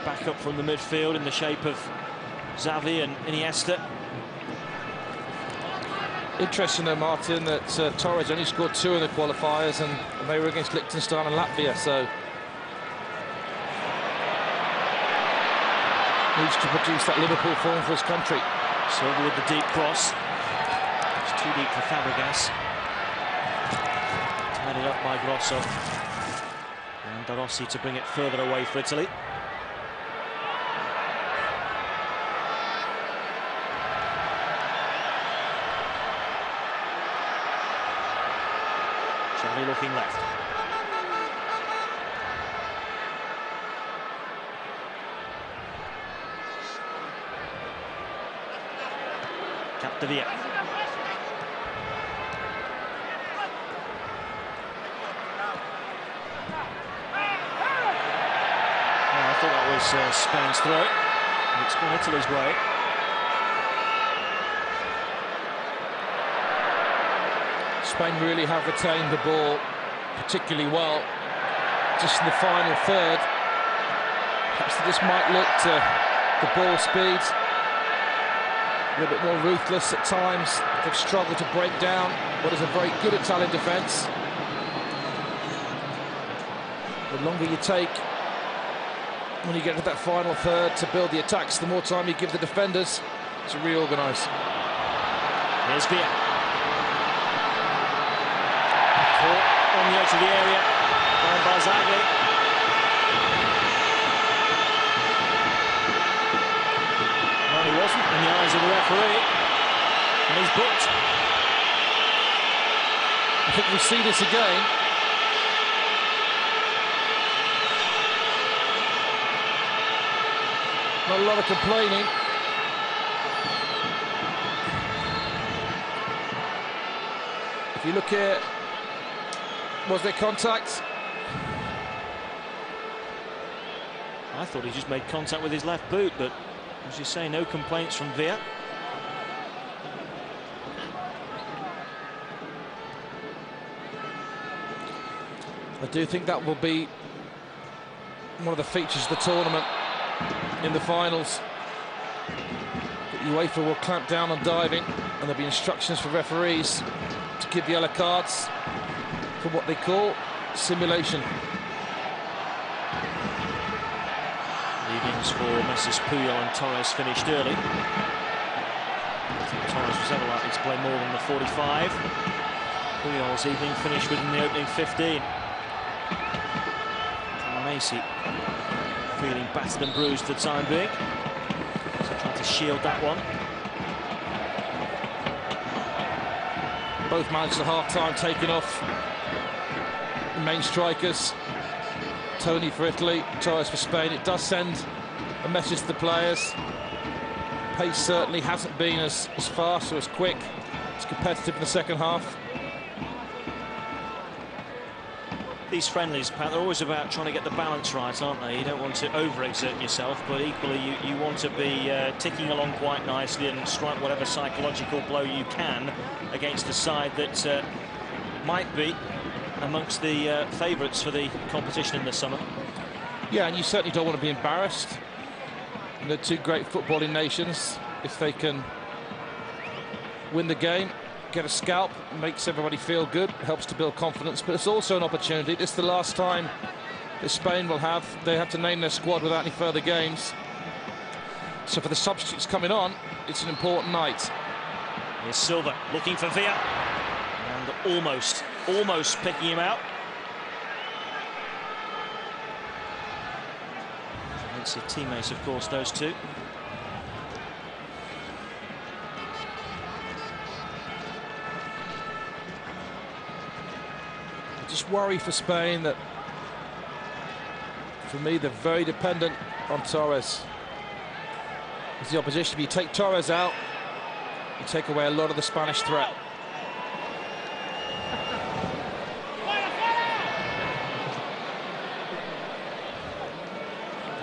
back up from the midfield in the shape of Xavi and Iniesta. Interesting though, Martin, that Torres only scored 2 in the qualifiers, and they were against Liechtenstein and Latvia, so needs to produce that Liverpool form for his country. Silva with the deep cross. It's too deep for Fabregas. Tied it up by Grosso. And De Rossi to bring it further away for Italy. Xavi looking left. Capdevia. I thought that was Spain's throw. It's gone Italy's way. Spain really have retained the ball particularly well. Just in the final third, perhaps this might look to the ball speed. A little bit more ruthless at times. They've struggled to break down what is a very good Italian defence. The longer you take when you get to that final third to build the attacks, the more time you give the defenders to reorganise. Here's Villa. Caught on the edge of the area by Barzagli. Well, he wasn't in the eyes of the referee, and he's booked. I think we see this again. Not a lot of complaining. If you look here, was there contact? I thought he just made contact with his left boot, but as you say, no complaints from Villa. I do think that will be one of the features of the tournament in the finals. That UEFA will clamp down on diving, and there'll be instructions for referees to give yellow cards for what they call simulation. Leavings for Messes Puyol and Torres finished early. I think Torres was ever likely to play more than the 45. Puyol's evening finished within the opening 15. Macy feeling battered and bruised for the time being. So trying to shield that one. Both managed at half-time taking off the main strikers. Tony for Italy, Torres for Spain. It does send a message to the players. Pace certainly hasn't been as fast or as quick, as competitive in the second half. These friendlies, Pat, they're always about trying to get the balance right, aren't they? You don't want to overexert yourself, but equally you want to be ticking along quite nicely and strike whatever psychological blow you can against a side that might be amongst the favourites for the competition in the summer. Yeah, and you certainly don't want to be embarrassed. And they're two great footballing nations. If they can win the game, get a scalp, makes everybody feel good, helps to build confidence, but it's also an opportunity. This is the last time that Spain will have. They have to name their squad without any further games. So for the substitutes coming on, it's an important night. Here's Silva looking for Villa, and almost picking him out. It's their teammates, of course, those two. I just worry for Spain that, for me, they're very dependent on Torres. As the opposition, if you take Torres out, you take away a lot of the Spanish threat.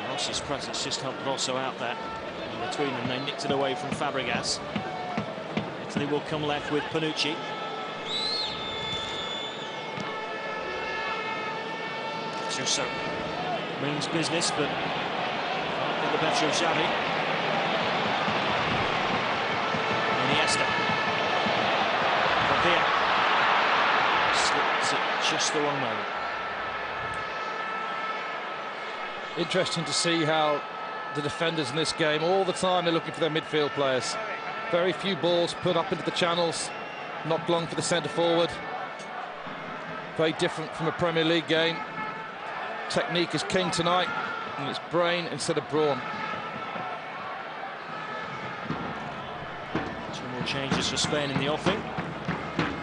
Rossi's presence just helped Rosso out there. In between them, they nicked it away from Fabregas. Italy will come left with Panucci. So means business, but can't get the better of Xavi. Iniesta. Villa slipped at just the wrong moment. Interesting to see how the defenders in this game, all the time they're looking for their midfield players. Very few balls put up into the channels, not long for the centre forward. Very different from a Premier League game. Technique is king tonight, and it's brain instead of brawn. Two more changes for Spain in the offing.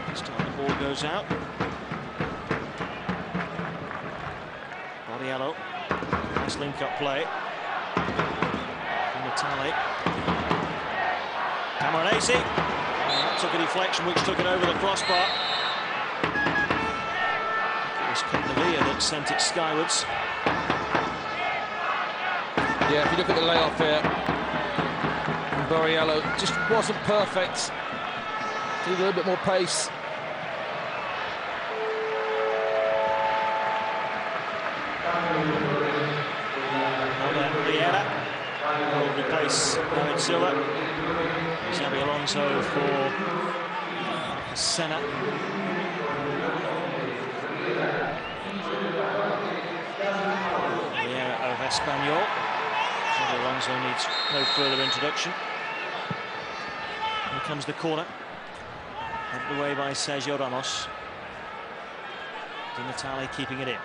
This time the ball goes out. Bodiello, nice link-up play. Natale. Camoranesi. That took a deflection which took it over the crossbar. Villa that sent it skywards. Yeah, if you look at the layoff here, Borriello just wasn't perfect. Need a little bit more pace. Riera will replace David Silva. Xabi Alonso for Senna. Of Espanyol. Xabi Alonso needs no further introduction. Here comes the corner. Headed away by Sergio Ramos. Di Natale keeping it in.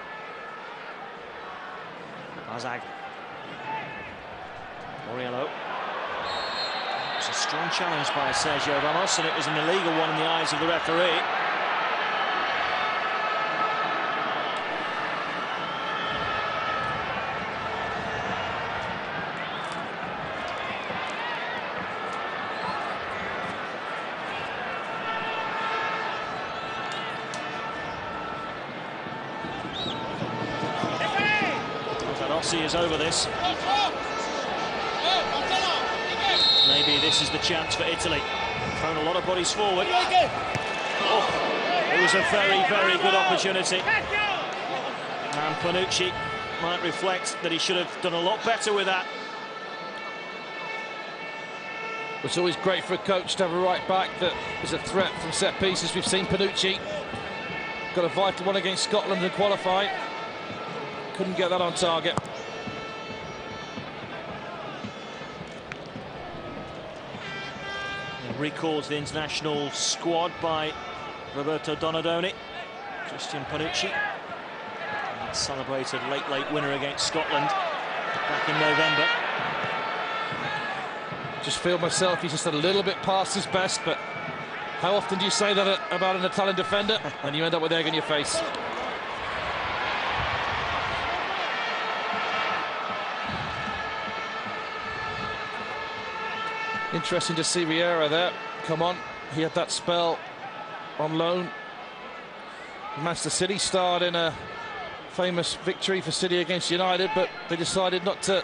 Azag. Borriello. It's a strong challenge by Sergio Ramos, and it was an illegal one in the eyes of the referee. Rossi is over this. Maybe this is the chance for Italy. Thrown a lot of bodies forward. Oh, it was a very, very good opportunity. And Panucci might reflect that he should have done a lot better with that. It's always great for a coach to have a right back that is a threat from set pieces. We've seen Panucci got a vital one against Scotland in qualifying. Couldn't get that on target. Recalls the international squad by Roberto Donadoni. Christian Panucci. And celebrated late winner against Scotland back in November. Just feel myself, he's just a little bit past his best, but how often do you say that about an Italian defender and you end up with egg in your face? Interesting to see Riera there. Come on, he had that spell on loan. Manchester City starred in a famous victory for City against United, but they decided not to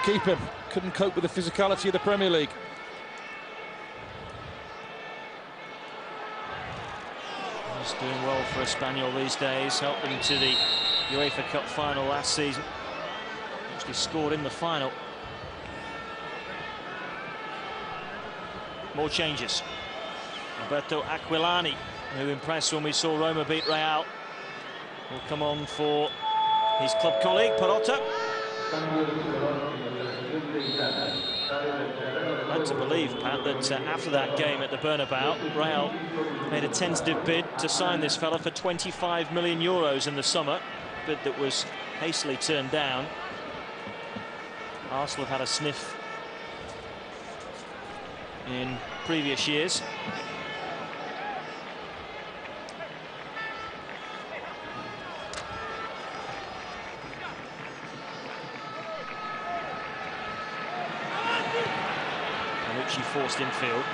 keep him. Couldn't cope with the physicality of the Premier League. He's doing well for Espanyol these days, helped them to the UEFA Cup final last season. Actually scored in the final. More changes. Roberto Aquilani, who impressed when we saw Roma beat Real, will come on for his club colleague, Perota. Led to believe, Pat, that after that game at the Bernabeu, Real made a tentative bid to sign this fella for 25 million euros in the summer, a bid that was hastily turned down. Arsenal have had a sniff in previous years. She forced infield.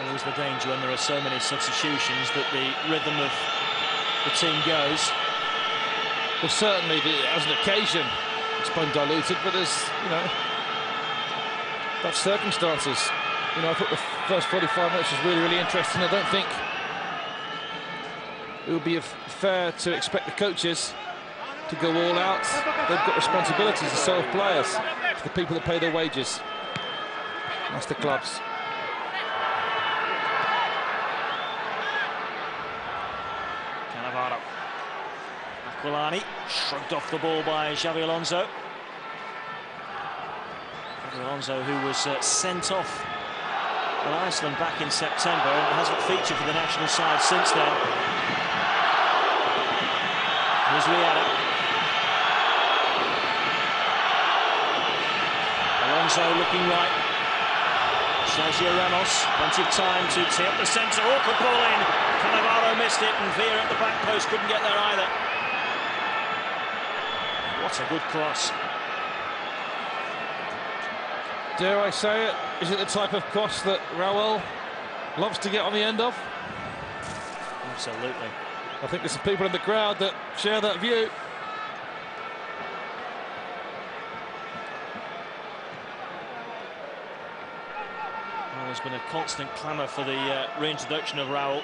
Always the danger when there are so many substitutions that the rhythm of the team goes. Well, certainly, as an occasion, it's been diluted, but there's, that's circumstances. I thought the first 45 minutes was really, really interesting. I don't think it would be fair to expect the coaches to go all out. They've got responsibilities as so have players. It's the people that pay their wages. That's the clubs. Aquilani shrugged off the ball by Xabi Alonso. Xabi Alonso, who was sent off in Iceland back in September and hasn't featured for the national side since then. Here's Rihanna. Alonso looking right. Sergio Ramos, plenty of time to tee up the centre. Oh, good ball in. Cannavaro missed it, and Villa at the back post couldn't get there either. What a good cross. Dare I say it? Is it the type of cross that Raul loves to get on the end of? Absolutely. I think there's some people in the crowd that share that view. Well, there's been a constant clamour for the reintroduction of Raul.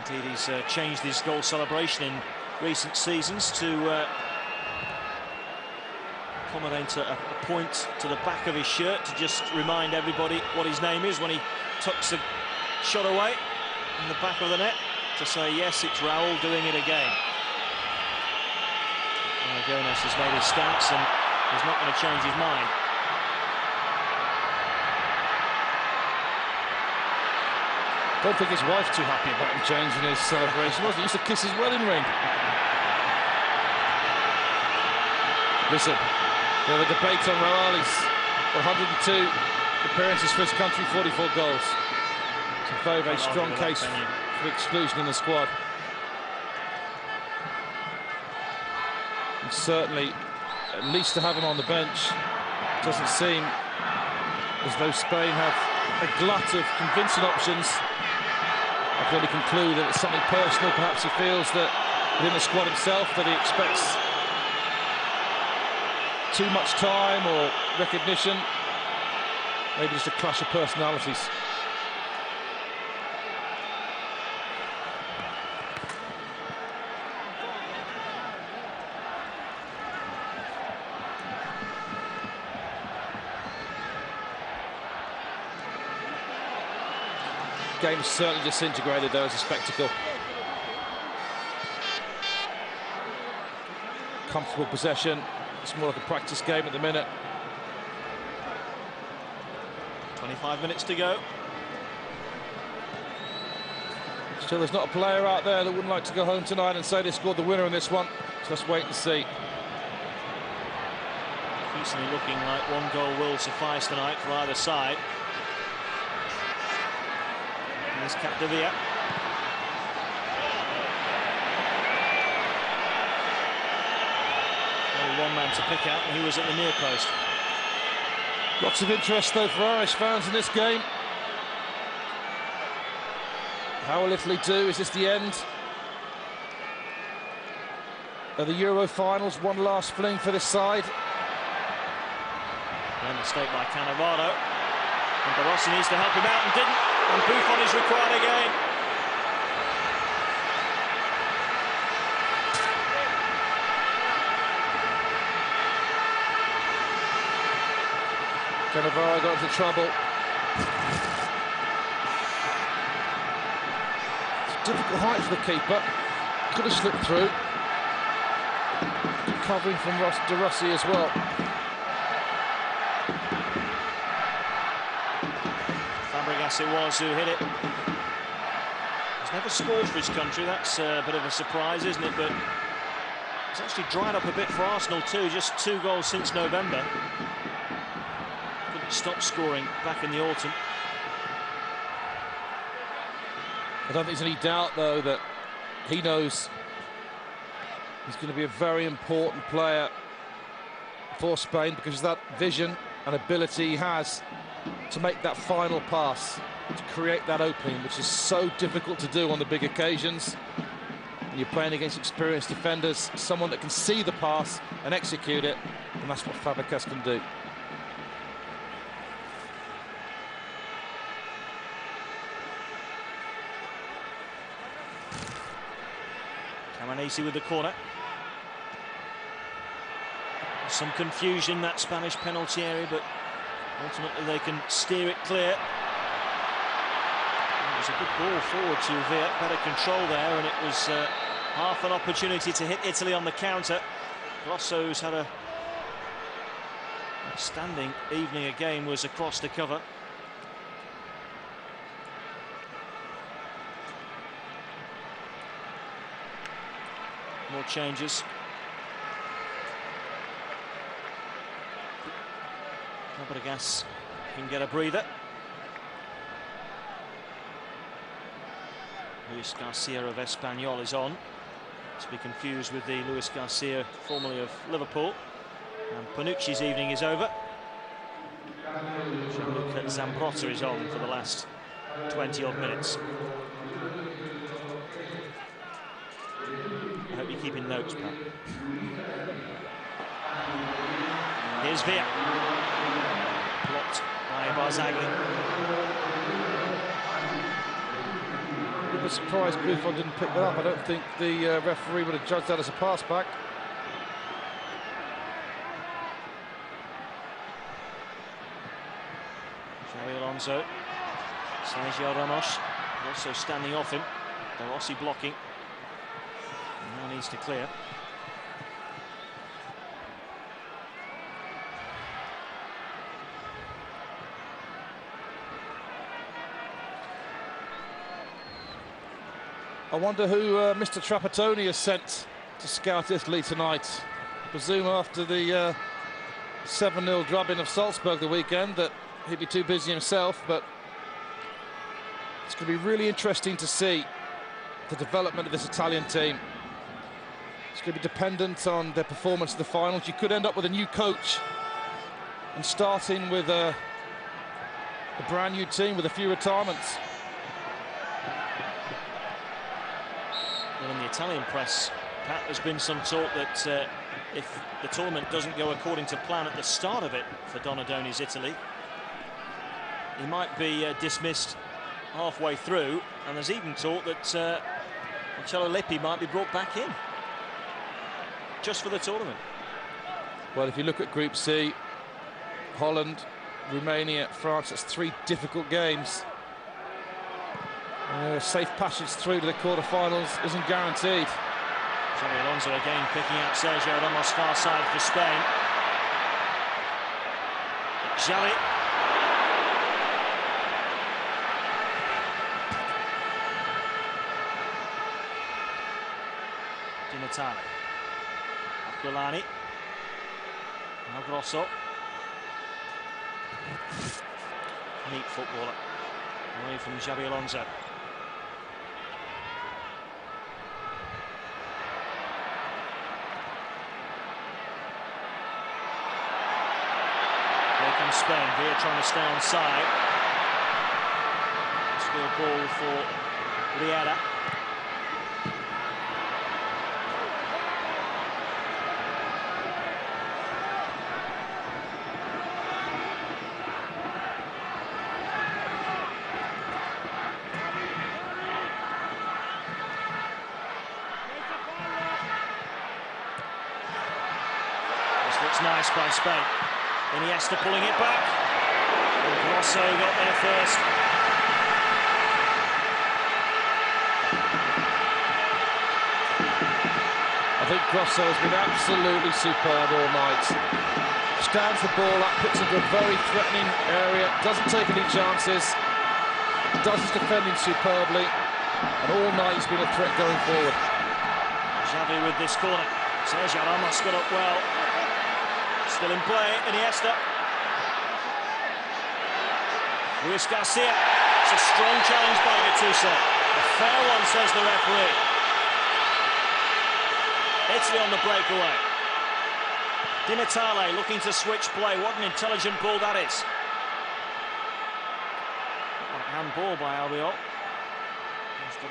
Indeed, he's changed his goal celebration in recent seasons to accommodate a point to the back of his shirt to just remind everybody what his name is when he tucks the shot away in the back of the net, to say, yes, it's Raul doing it again. Gomes has made his stance and he's not going to change his mind. Don't think his wife's too happy about him changing his celebration, was he? He used to kiss his wedding ring. Listen, the debate on Raul is 102 appearances for his country, 44 goals. It's a very, very strong case for exclusion in the squad. And certainly, at least to have him on the bench, doesn't seem as though Spain have a glut of convincing options. I can only conclude that it's something personal. Perhaps he feels that within the squad himself that he expects too much time or recognition. Maybe just a clash of personalities. Game's certainly disintegrated there as a spectacle. Comfortable possession. It's more like a practice game at the minute. 25 minutes to go. Still, there's not a player out there that wouldn't like to go home tonight and say they scored the winner in this one. So let's wait and see. Increasingly looking like one goal will suffice tonight for either side. Here's Capdevia. Only one man to pick out, and he was at the near post. Lots of interest, though, for Irish fans in this game. How will Italy do? Is this the end of the Euro finals? One last fling for this side. A mistake by Cannavaro. And De Rossi needs to help him out and didn't. And Buffon is required again. Cannavaro got into trouble. It's a difficult height for the keeper. Could have slipped through. Good covering from De Rossi as well. Fabregas it was who hit it. He's never scored for his country. That's a bit of a surprise, isn't it? But it's actually dried up a bit for Arsenal too. Just 2 goals since November. Couldn't stop scoring back in the autumn. I don't think there's any doubt, though, that he knows he's going to be a very important player for Spain because of that vision and ability he has to make that final pass, to create that opening, which is so difficult to do on the big occasions. When you're playing against experienced defenders, someone that can see the pass and execute it, and that's what Fabregas can do. Camanesi with the corner. Some confusion, that Spanish penalty area, but ultimately they can steer it clear. It was a good ball forward to Villa, better control there, and it was half an opportunity to hit Italy on the counter. Grosso's had a outstanding evening again, was across the cover. More changes. Fabregas can get a breather. Luis Garcia of Espanyol is on. To be confused with the Luis Garcia formerly of Liverpool. And Panucci's evening is over. Gianluca Zambrotta is on for the last 20-odd minutes. I hope you're keeping notes, Pat. Here's Villa. Blocked by Barzagli. I was surprised Buffon didn't pick that up. I don't think the referee would have judged that as a pass back. Xabi Alonso. Sergio Ramos also standing off him. De Rossi blocking. And now needs to clear. I wonder who Mr. Trapattoni has sent to scout Italy tonight. I presume after the 7-0 drubbing of Salzburg the weekend that he'd be too busy himself, but it's going to be really interesting to see the development of this Italian team. It's going to be dependent on their performance in the finals. You could end up with a new coach and starting with a brand new team with a few retirements. Well, in the Italian press, Pat, there's been some talk that if the tournament doesn't go according to plan at the start of it for Donadoni's Italy, he might be dismissed halfway through, and there's even talk that Marcello Lippi might be brought back in just for the tournament. Well, if you look at Group C, Holland, Romania, France, that's 3 difficult games. A safe passage through to the quarter-finals isn't guaranteed. Xabi Alonso again picking out Sergio Ramos far side for Spain. Xavi. Di Natale. Aquilani. Now Grosso. Neat footballer. Away from Xabi Alonso. Spain, Villa trying to stay on side. It's a ball for Riera. This looks nice by Spain. Iniesta pulling it back. And Grosso got there first. I think Grosso has been absolutely superb all night. Stands the ball up, puts into a very threatening area, doesn't take any chances, does his defending superbly, and all night he's been a threat going forward. Xavi with this corner. Sergio Ramos got up well. Still in play, Iniesta. Luis Garcia. It's a strong challenge by Gattuso. A fair one, says the referee. Italy on the breakaway. Di Natale looking to switch play. What an intelligent ball that is. Handball by Albiol.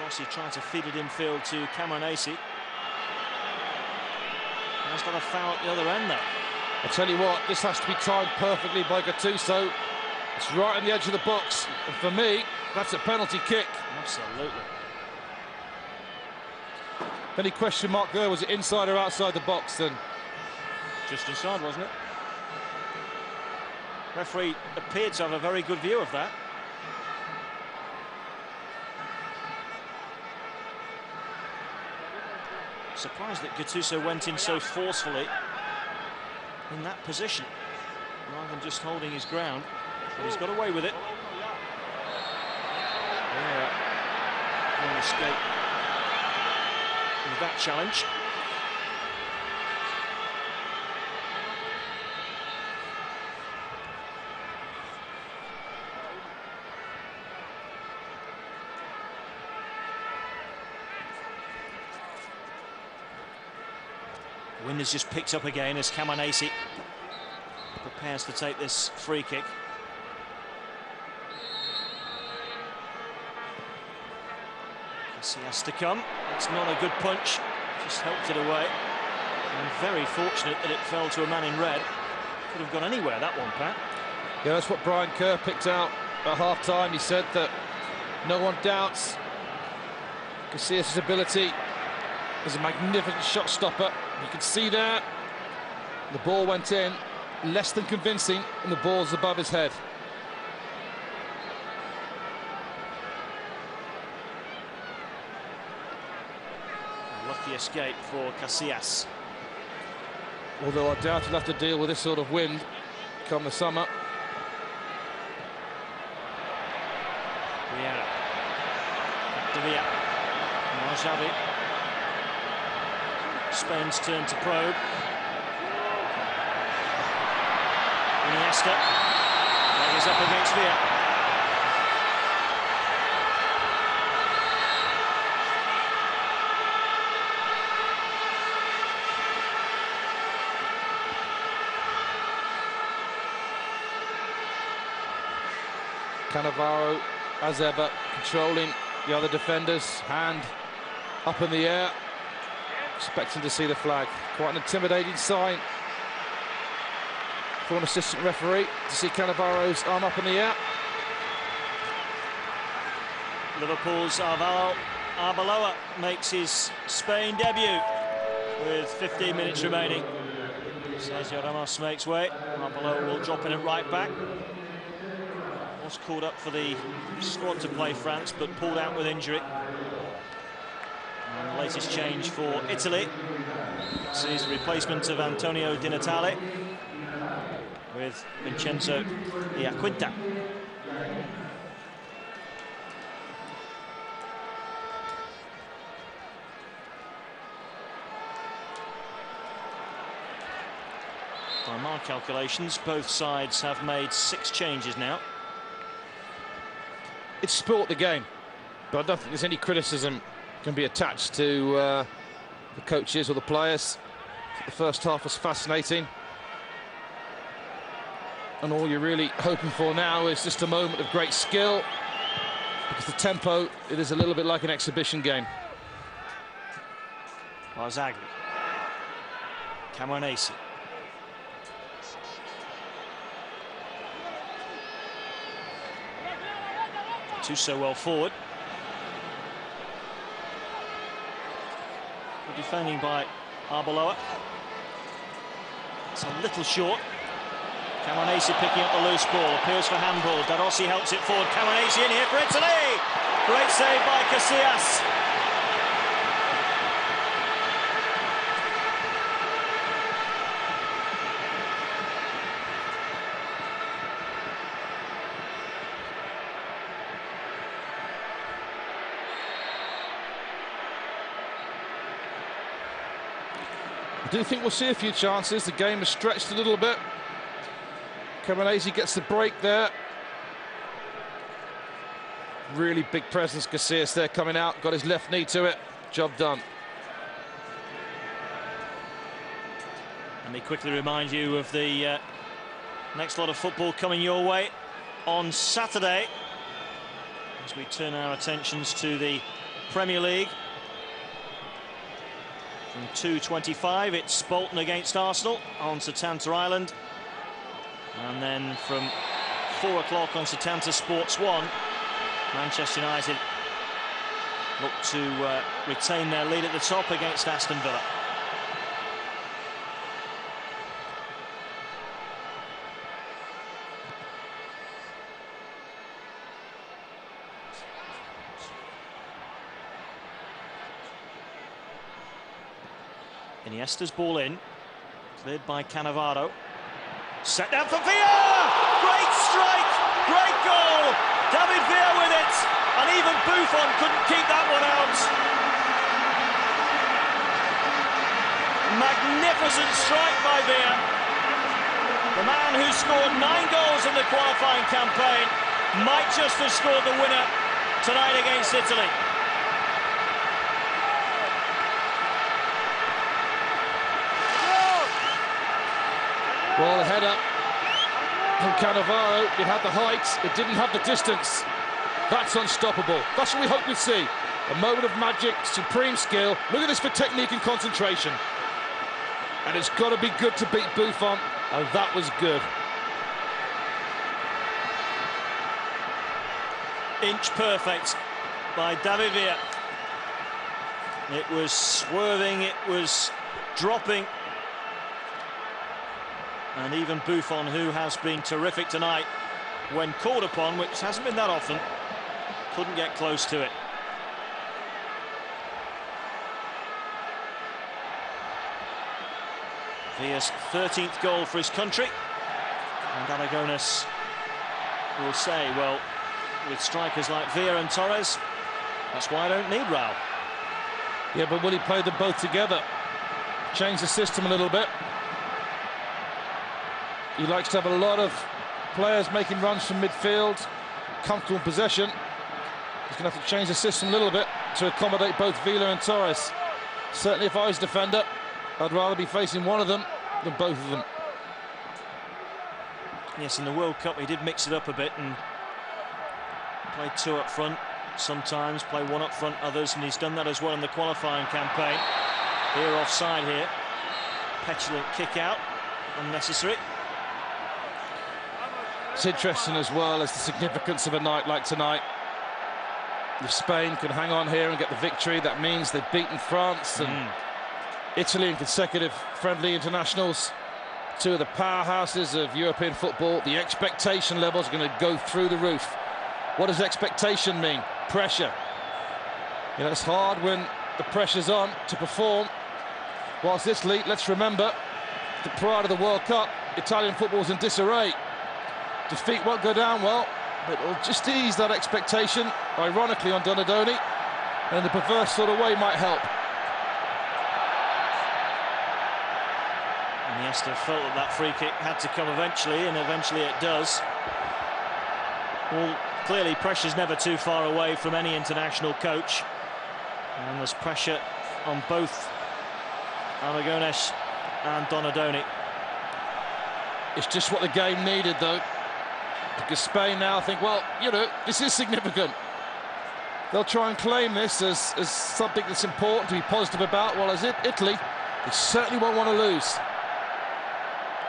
Rossi trying to feed it infield to Camoranesi. He's got a foul at the other end though. I tell you what, this has to be timed perfectly by Gattuso. It's right on the edge of the box, and for me, that's a penalty kick. Absolutely. Any question mark there, was it inside or outside the box then? Just inside, wasn't it? Referee appeared to have a very good view of that. Surprised that Gattuso went in so forcefully in that position, rather than just holding his ground. But he's got away with it. Yeah, can't escape with that challenge. Wind has just picked up again as Camoranesi prepares to take this free kick. He has to come. It's not a good punch, just helped it away. And very fortunate that it fell to a man in red. Could have gone anywhere, that one, Pat. Yeah, that's what Brian Kerr picked out at half-time. He said that no one doubts Casillas' ability as a magnificent shot stopper. You can see there, the ball went in, less than convincing, and the ball's above his head. Lucky escape for Casillas. Although I doubt he'll have to deal with this sort of wind come the summer. Riera. De Villa. Now Xavi. Spain's turn to probe. Iniesta. Leg is up against Villa. Cannavaro, as ever, controlling the other defenders, hand up in the air, expecting to see the flag. Quite an intimidating sign for an assistant referee to see Cannavaro's arm up in the air. Liverpool's Alvaro Arbeloa makes his Spain debut with 15 minutes remaining. Sergio Ramos makes way. Arbeloa will drop in at right back. Was called up for the squad to play France, but pulled out with injury. And the latest change for Italy sees the replacement of Antonio Di Natale with Vincenzo Iaquinta. By my calculations, both sides have made 6 changes now. It's sport, the game, but I don't think there's any criticism can be attached to the coaches or the players. The first half was fascinating, and all you're really hoping for now is just a moment of great skill because the tempo, it is a little bit like an exhibition game. Barzagli. Camoranesi. Two so well forward. Good defending by Arbeloa. It's a little short. Camoranesi picking up the loose ball. Appeals for handball. Darossi helps it forward. Camoranesi in here for Italy. Great save by Casillas. I do think we'll see a few chances. The game has stretched a little bit. Camoranesi gets the break there. Really big presence, Casillas there coming out. Got his left knee to it. Job done. Let me quickly remind you of the next lot of football coming your way on Saturday, as we turn our attentions to the Premier League. From 2:25, it's Bolton against Arsenal on Setanta Island. And then from 4 o'clock on Setanta Sports 1, Manchester United look to retain their lead at the top against Aston Villa. Iniesta's ball in, cleared by Cannavaro. Set down for Villa! Great strike! Great goal! David Villa with it! And even Buffon couldn't keep that one out. Magnificent strike by Villa. The man who scored 9 goals in the qualifying campaign might just have scored the winner tonight against Italy. Well, the header from Cannavaro, it had the height, it didn't have the distance. That's unstoppable. That's what we hope we see. A moment of magic, supreme skill. Look at this for technique and concentration. And it's got to be good to beat Buffon, and that was good. Inch perfect by David Villa. It was swerving, it was dropping. And even Buffon, who has been terrific tonight, when called upon, which hasn't been that often, couldn't get close to it. Villa's 13th goal for his country. And Aragones will say, well, with strikers like Villa and Torres, that's why I don't need Raul. Yeah, but will he play them both together? Change the system a little bit. He likes to have a lot of players making runs from midfield, comfortable possession. He's going to have to change the system a little bit to accommodate both Villa and Torres. Certainly if I was defender, I'd rather be facing one of them than both of them. Yes, in the World Cup he did mix it up a bit and played 2 up front sometimes, play 1 up front others, and he's done that as well in the qualifying campaign. Here offside here. Petulant kick out, unnecessary. It's interesting as well as the significance of a night like tonight. If Spain can hang on here and get the victory, that means they've beaten France and Italy in consecutive friendly internationals. 2 of the powerhouses of European football. The expectation levels are going to go through the roof. What does expectation mean? Pressure. You know, it's hard when the pressure's on to perform. Whilst this league, let's remember, that prior to the World Cup, Italian football was in disarray. Defeat won't go down well, but it'll just ease that expectation, ironically, on Donadoni, and in the perverse sort of way might help. Iniesta felt that that free kick had to come eventually, and eventually it does. Well, clearly pressure's never too far away from any international coach, and there's pressure on both Aragones and Donadoni. It's just what the game needed, though, because Spain now think, well, you know, this is significant. they'll try and claim this as something that's important to be positive about. Well, as Italy, they certainly won't want to lose.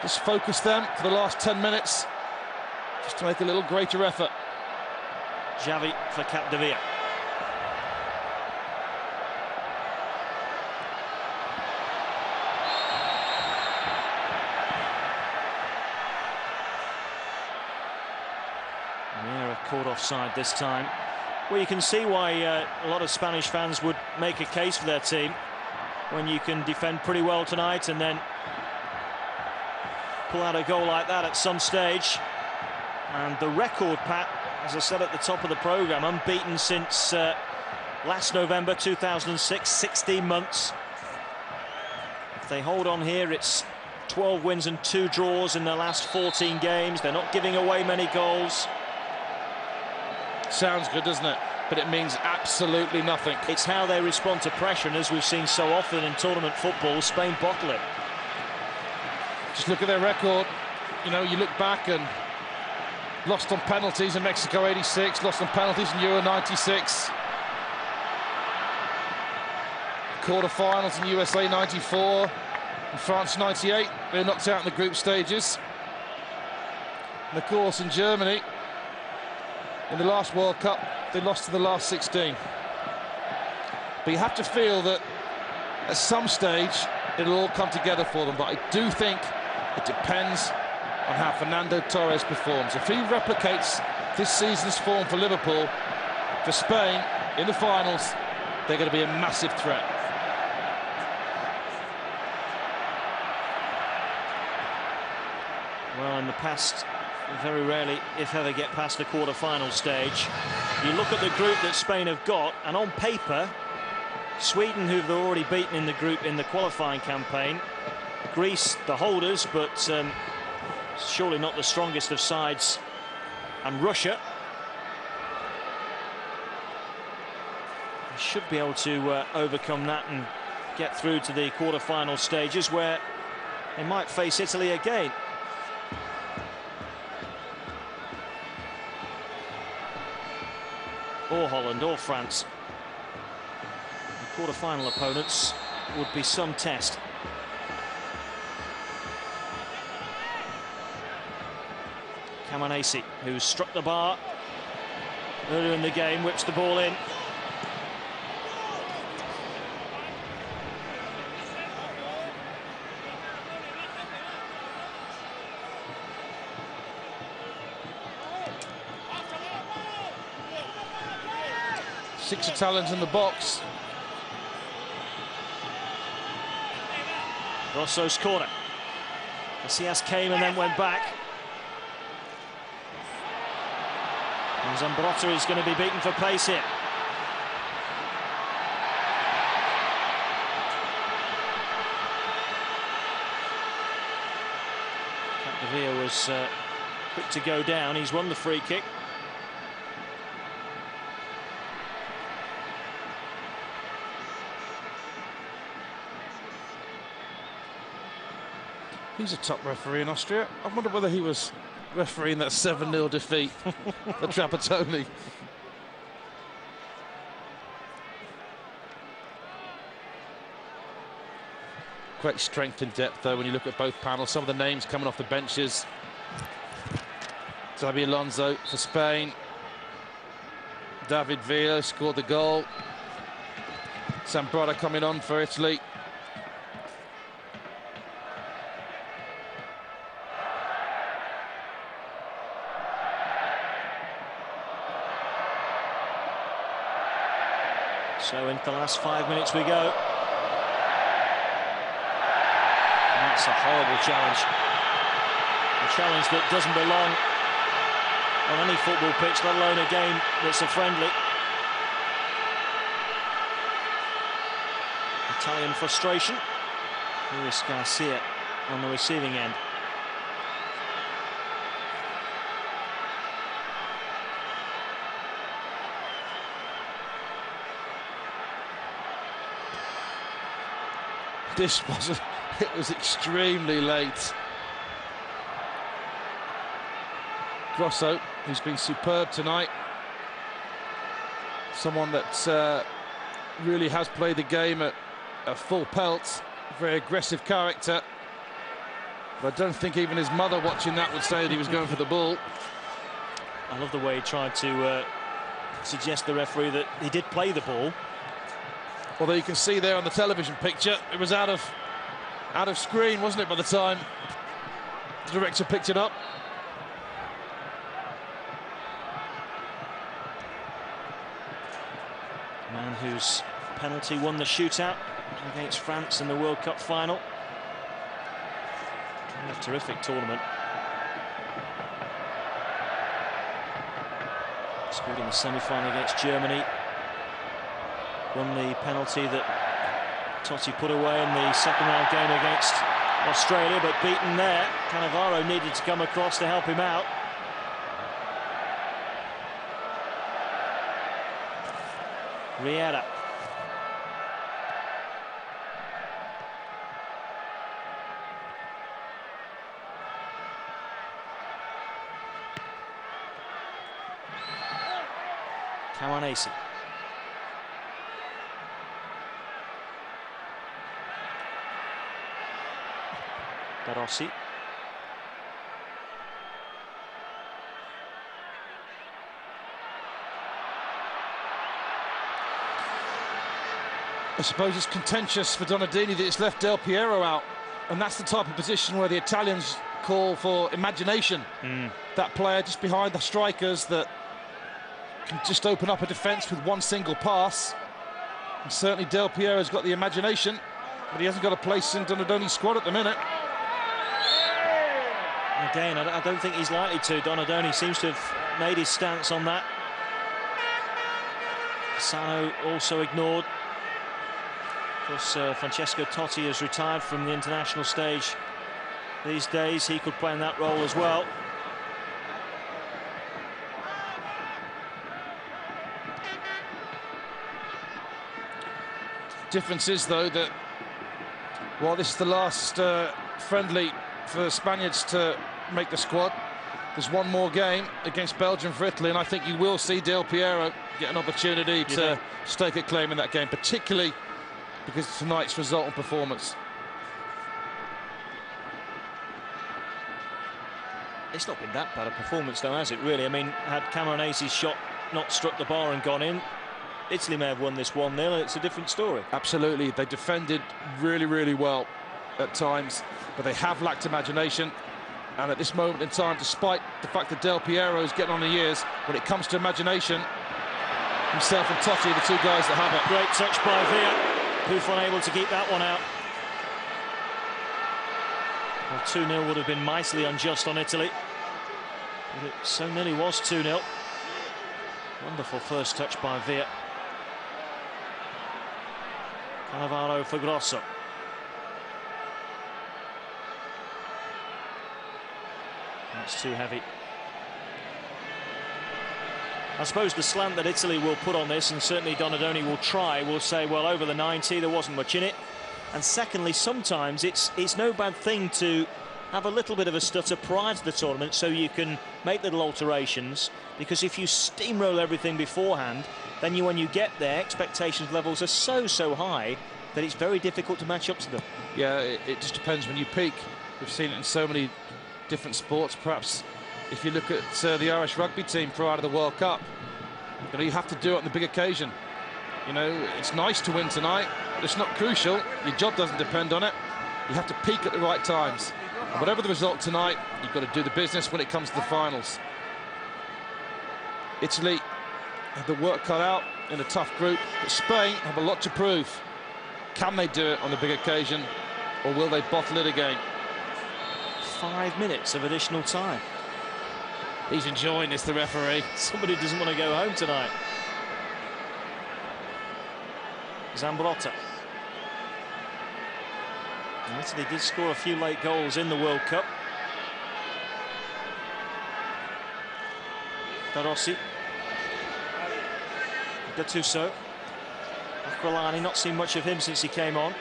Just focus them for the last 10 minutes, just to make a little greater effort. Xavi for Capdevila. Caught offside this time. Well, you can see why a lot of Spanish fans would make a case for their team when you can defend pretty well tonight and then pull out a goal like that at some stage. And the record, Pat, as I said at the top of the programme, unbeaten since last November 2006, 16 months. If they hold on here, it's 12 wins and 2 draws in their last 14 games. They're not giving away many goals. Sounds good, doesn't it? But it means absolutely nothing. It's how they respond to pressure, and as we've seen so often in tournament football, Spain bottle it. Just look at their record. You know, you look back and lost on penalties in Mexico 86, lost on penalties in Euro 96. Quarter-finals in USA 94 and France 98. They were knocked out in the group stages. And of course, in Germany, in the last World Cup, they lost to the last 16. But you have to feel that at some stage it'll all come together for them. But I do think it depends on how Fernando Torres performs. If he replicates this season's form for Liverpool, for Spain in the finals, they're going to be a massive threat. Well, in the past, very rarely, if ever, get past the quarter-final stage. You look at the group that Spain have got, and on paper, Sweden, who they've already beaten in the group in the qualifying campaign, Greece, the holders, but surely not the strongest of sides, and Russia. They should be able to overcome that and get through to the quarter-final stages, where they might face Italy again. Or Holland, or France. The quarter-final opponents would be some test. Camonesi, who struck the bar earlier in the game, whips the ball in. Six Italians in the box. Rosso's corner. Casillas came and then went back. And Zambrotta is going to be beaten for pace here. Capdevila was quick to go down. He's won the free kick. He's a top referee in Austria. I wonder whether he was refereeing that 7-0 defeat for Trapattoni. Great strength and depth, though, when you look at both panels. Some of the names coming off the benches. Xabi Alonso for Spain. David Villa scored the goal. Zambrotta coming on for Italy. So into the last 5 minutes we go. And that's a horrible challenge. A challenge that doesn't belong on any football pitch, let alone a game that's a friendly. Italian frustration. Luis Garcia on the receiving end. This wasn't, it was extremely late. Grosso, who's been superb tonight. Someone that really has played the game at full pelt, very aggressive character. But I don't think even his mother watching that would say that he was going for the ball. I love the way he tried to suggest the referee that he did play the ball. Although you can see there on the television picture, it was out of screen, wasn't it, by the time the director picked it up? The man whose penalty won the shootout against France in the World Cup final. A terrific tournament. Scored in the semi-final against Germany. Won the penalty that Totti put away in the second round game against Australia, but beaten there. Cannavaro needed to come across to help him out. Riera. Kawanesi. Barossi. I suppose it's contentious for Donadini that it's left Del Piero out, and that's the type of position where the Italians call for imagination. That player just behind the strikers that can just open up a defence with one single pass. And certainly Del Piero's got the imagination, but he hasn't got a place in Donadoni's squad at the minute. Again, I don't think he's likely to. Donadoni seems to have made his stance on that. Sano also ignored. Of course, Francesco Totti has retired from the international stage these days. He could play in that role as well. Difference is, though, that while this is the last friendly for the Spaniards to make the squad, there's one more game against Belgium for Italy, and I think you will see Del Piero get an opportunity to stake a claim in that game, particularly because of tonight's result and performance. It's not been that bad a performance, though, has it, really? I mean, had Camoranesi's shot not struck the bar and gone in, Italy may have won this 1-0, and it's a different story. Absolutely. They defended really, really well at times, but they have lacked imagination. And at this moment in time, despite the fact that Del Piero is getting on the years, when it comes to imagination, himself and Totti are the two guys that have it. Great touch by Villa. Buffon able to keep that one out. Well, 2-0 would have been mightily unjust on Italy. But it so nearly was 2-0. Wonderful first touch by Villa. Cannavaro for Grosso. That's too heavy. I suppose the slant that Italy will put on this, and certainly Donadoni will try, will say, well, over the 90, there wasn't much in it. And secondly, sometimes it's no bad thing to have a little bit of a stutter prior to the tournament so you can make little alterations, because if you steamroll everything beforehand, then when you get there, expectations levels are so high that it's very difficult to match up to them. Yeah, it just depends when you peak. We've seen it in so many different sports. Perhaps if you look at the Irish rugby team prior to the World Cup, you have to do it on the big occasion. You know, it's nice to win tonight, but it's not crucial. Your job doesn't depend on it. You have to peak at the right times. And whatever the result tonight, you've got to do the business when it comes to the finals. Italy have the work cut out in a tough group, but Spain have a lot to prove. Can they do it on the big occasion, or will they bottle it again? 5 minutes of additional time. He's enjoying this, the referee. Somebody doesn't want to go home tonight. Zambrotta. Italy did score a few late goals in the World Cup. Barossi. Gattuso. Aquilani, not seen much of him since he came on.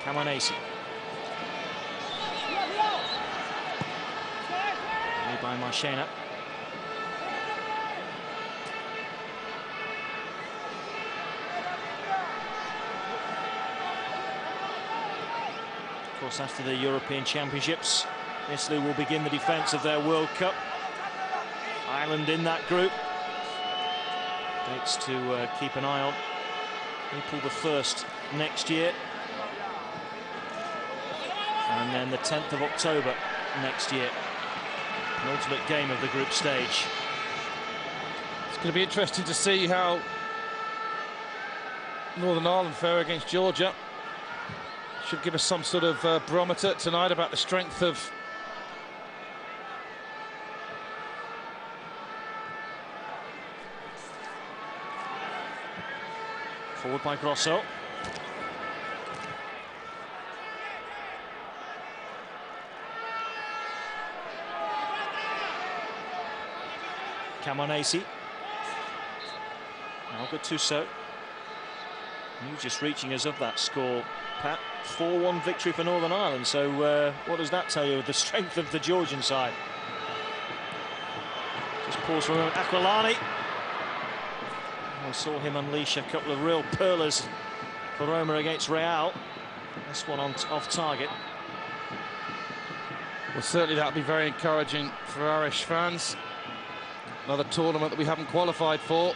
Camoranesi. Marchena. Of course, after the European Championships, Italy will begin the defence of their World Cup. Ireland in that group. Dates to keep an eye on. April the 1st next year. And then the 10th of October next year. Penultimate game of the group stage. It's going to be interesting to see how Northern Ireland fare against Georgia. Should give us some sort of barometer tonight about the strength of forward by Grosso. Camonesi. Now Gattuso. He's just reaching us of that score, Pat. 4-1 victory for Northern Ireland. So what does that tell you of the strength of the Georgian side? Just pause for a moment. Aquilani. I saw him unleash a couple of real pearlers for Roma against Real. This one off target. Well, certainly that would be very encouraging for Irish fans. Another tournament that we haven't qualified for.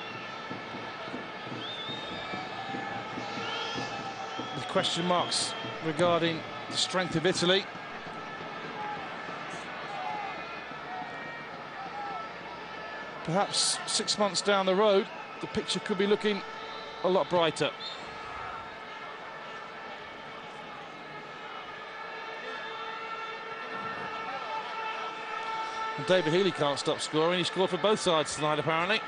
With question marks regarding the strength of Italy. Perhaps 6 months down the road, the picture could be looking a lot brighter. And David Healy can't stop scoring. He scored for both sides tonight, apparently.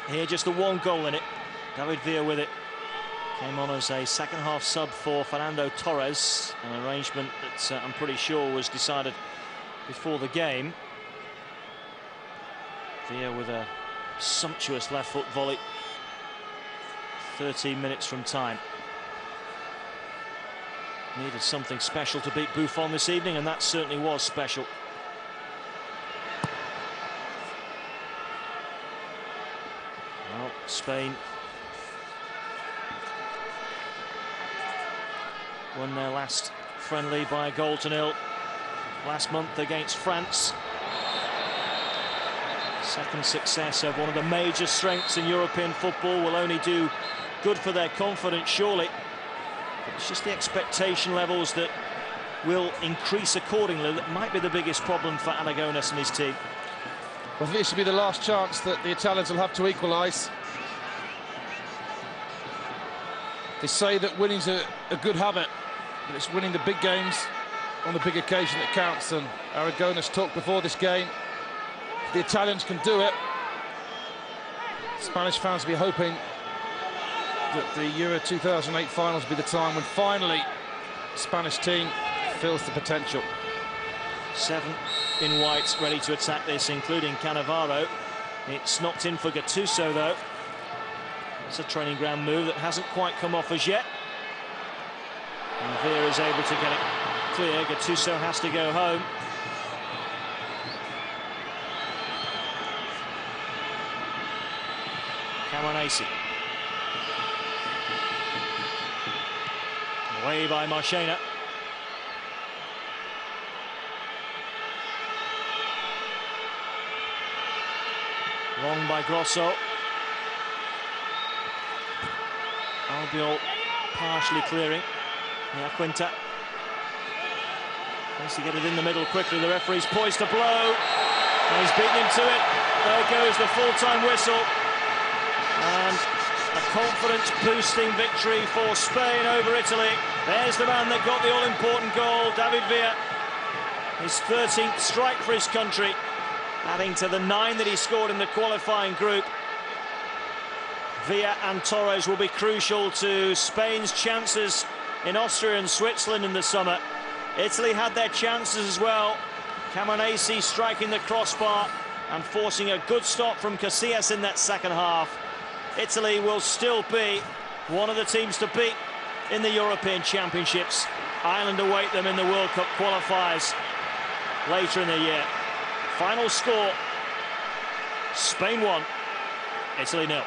Here, just the one goal in it. David Villa with it. Came on as a second-half sub for Fernando Torres, an arrangement that I'm pretty sure was decided before the game. Villa with a sumptuous left-foot volley. 13 minutes from time. Needed something special to beat Buffon this evening, and that certainly was special. Well, Spain won their last friendly by a 1-0 last month against France. Second success of one of the major strengths in European football will only do good for their confidence, surely. But it's just the expectation levels that will increase accordingly that might be the biggest problem for Aragones and his team. Well, this will be the last chance that the Italians will have to equalise. They say that winning's a good habit, but it's winning the big games on the big occasion that counts, and Aragones talked before this game. If the Italians can do it, Spanish fans will be hoping that the Euro 2008 finals will be the time when finally the Spanish team feels the potential. 7 in white ready to attack this, including Cannavaro. It's knocked in for Gattuso, though. It's a training ground move that hasn't quite come off as yet. And Villa is able to get it clear. Gattuso has to go home. Camonesi. Away by Marchena. Long by Grosso. Albiol partially clearing. Yeah, Quinta. Needs to get it in the middle quickly. The referee's poised to blow. And he's beaten him to it. There goes the full-time whistle. And a confidence-boosting victory for Spain over Italy. There's the man that got the all-important goal, David Villa. His 13th strike for his country, adding to the 9 that he scored in the qualifying group. Villa and Torres will be crucial to Spain's chances in Austria and Switzerland in the summer. Italy had their chances as well. Camonesi striking the crossbar and forcing a good stop from Casillas in that second half. Italy will still be one of the teams to beat in the European Championships. Ireland await them in the World Cup qualifiers later in the year. Final score, Spain 1, Italy 0.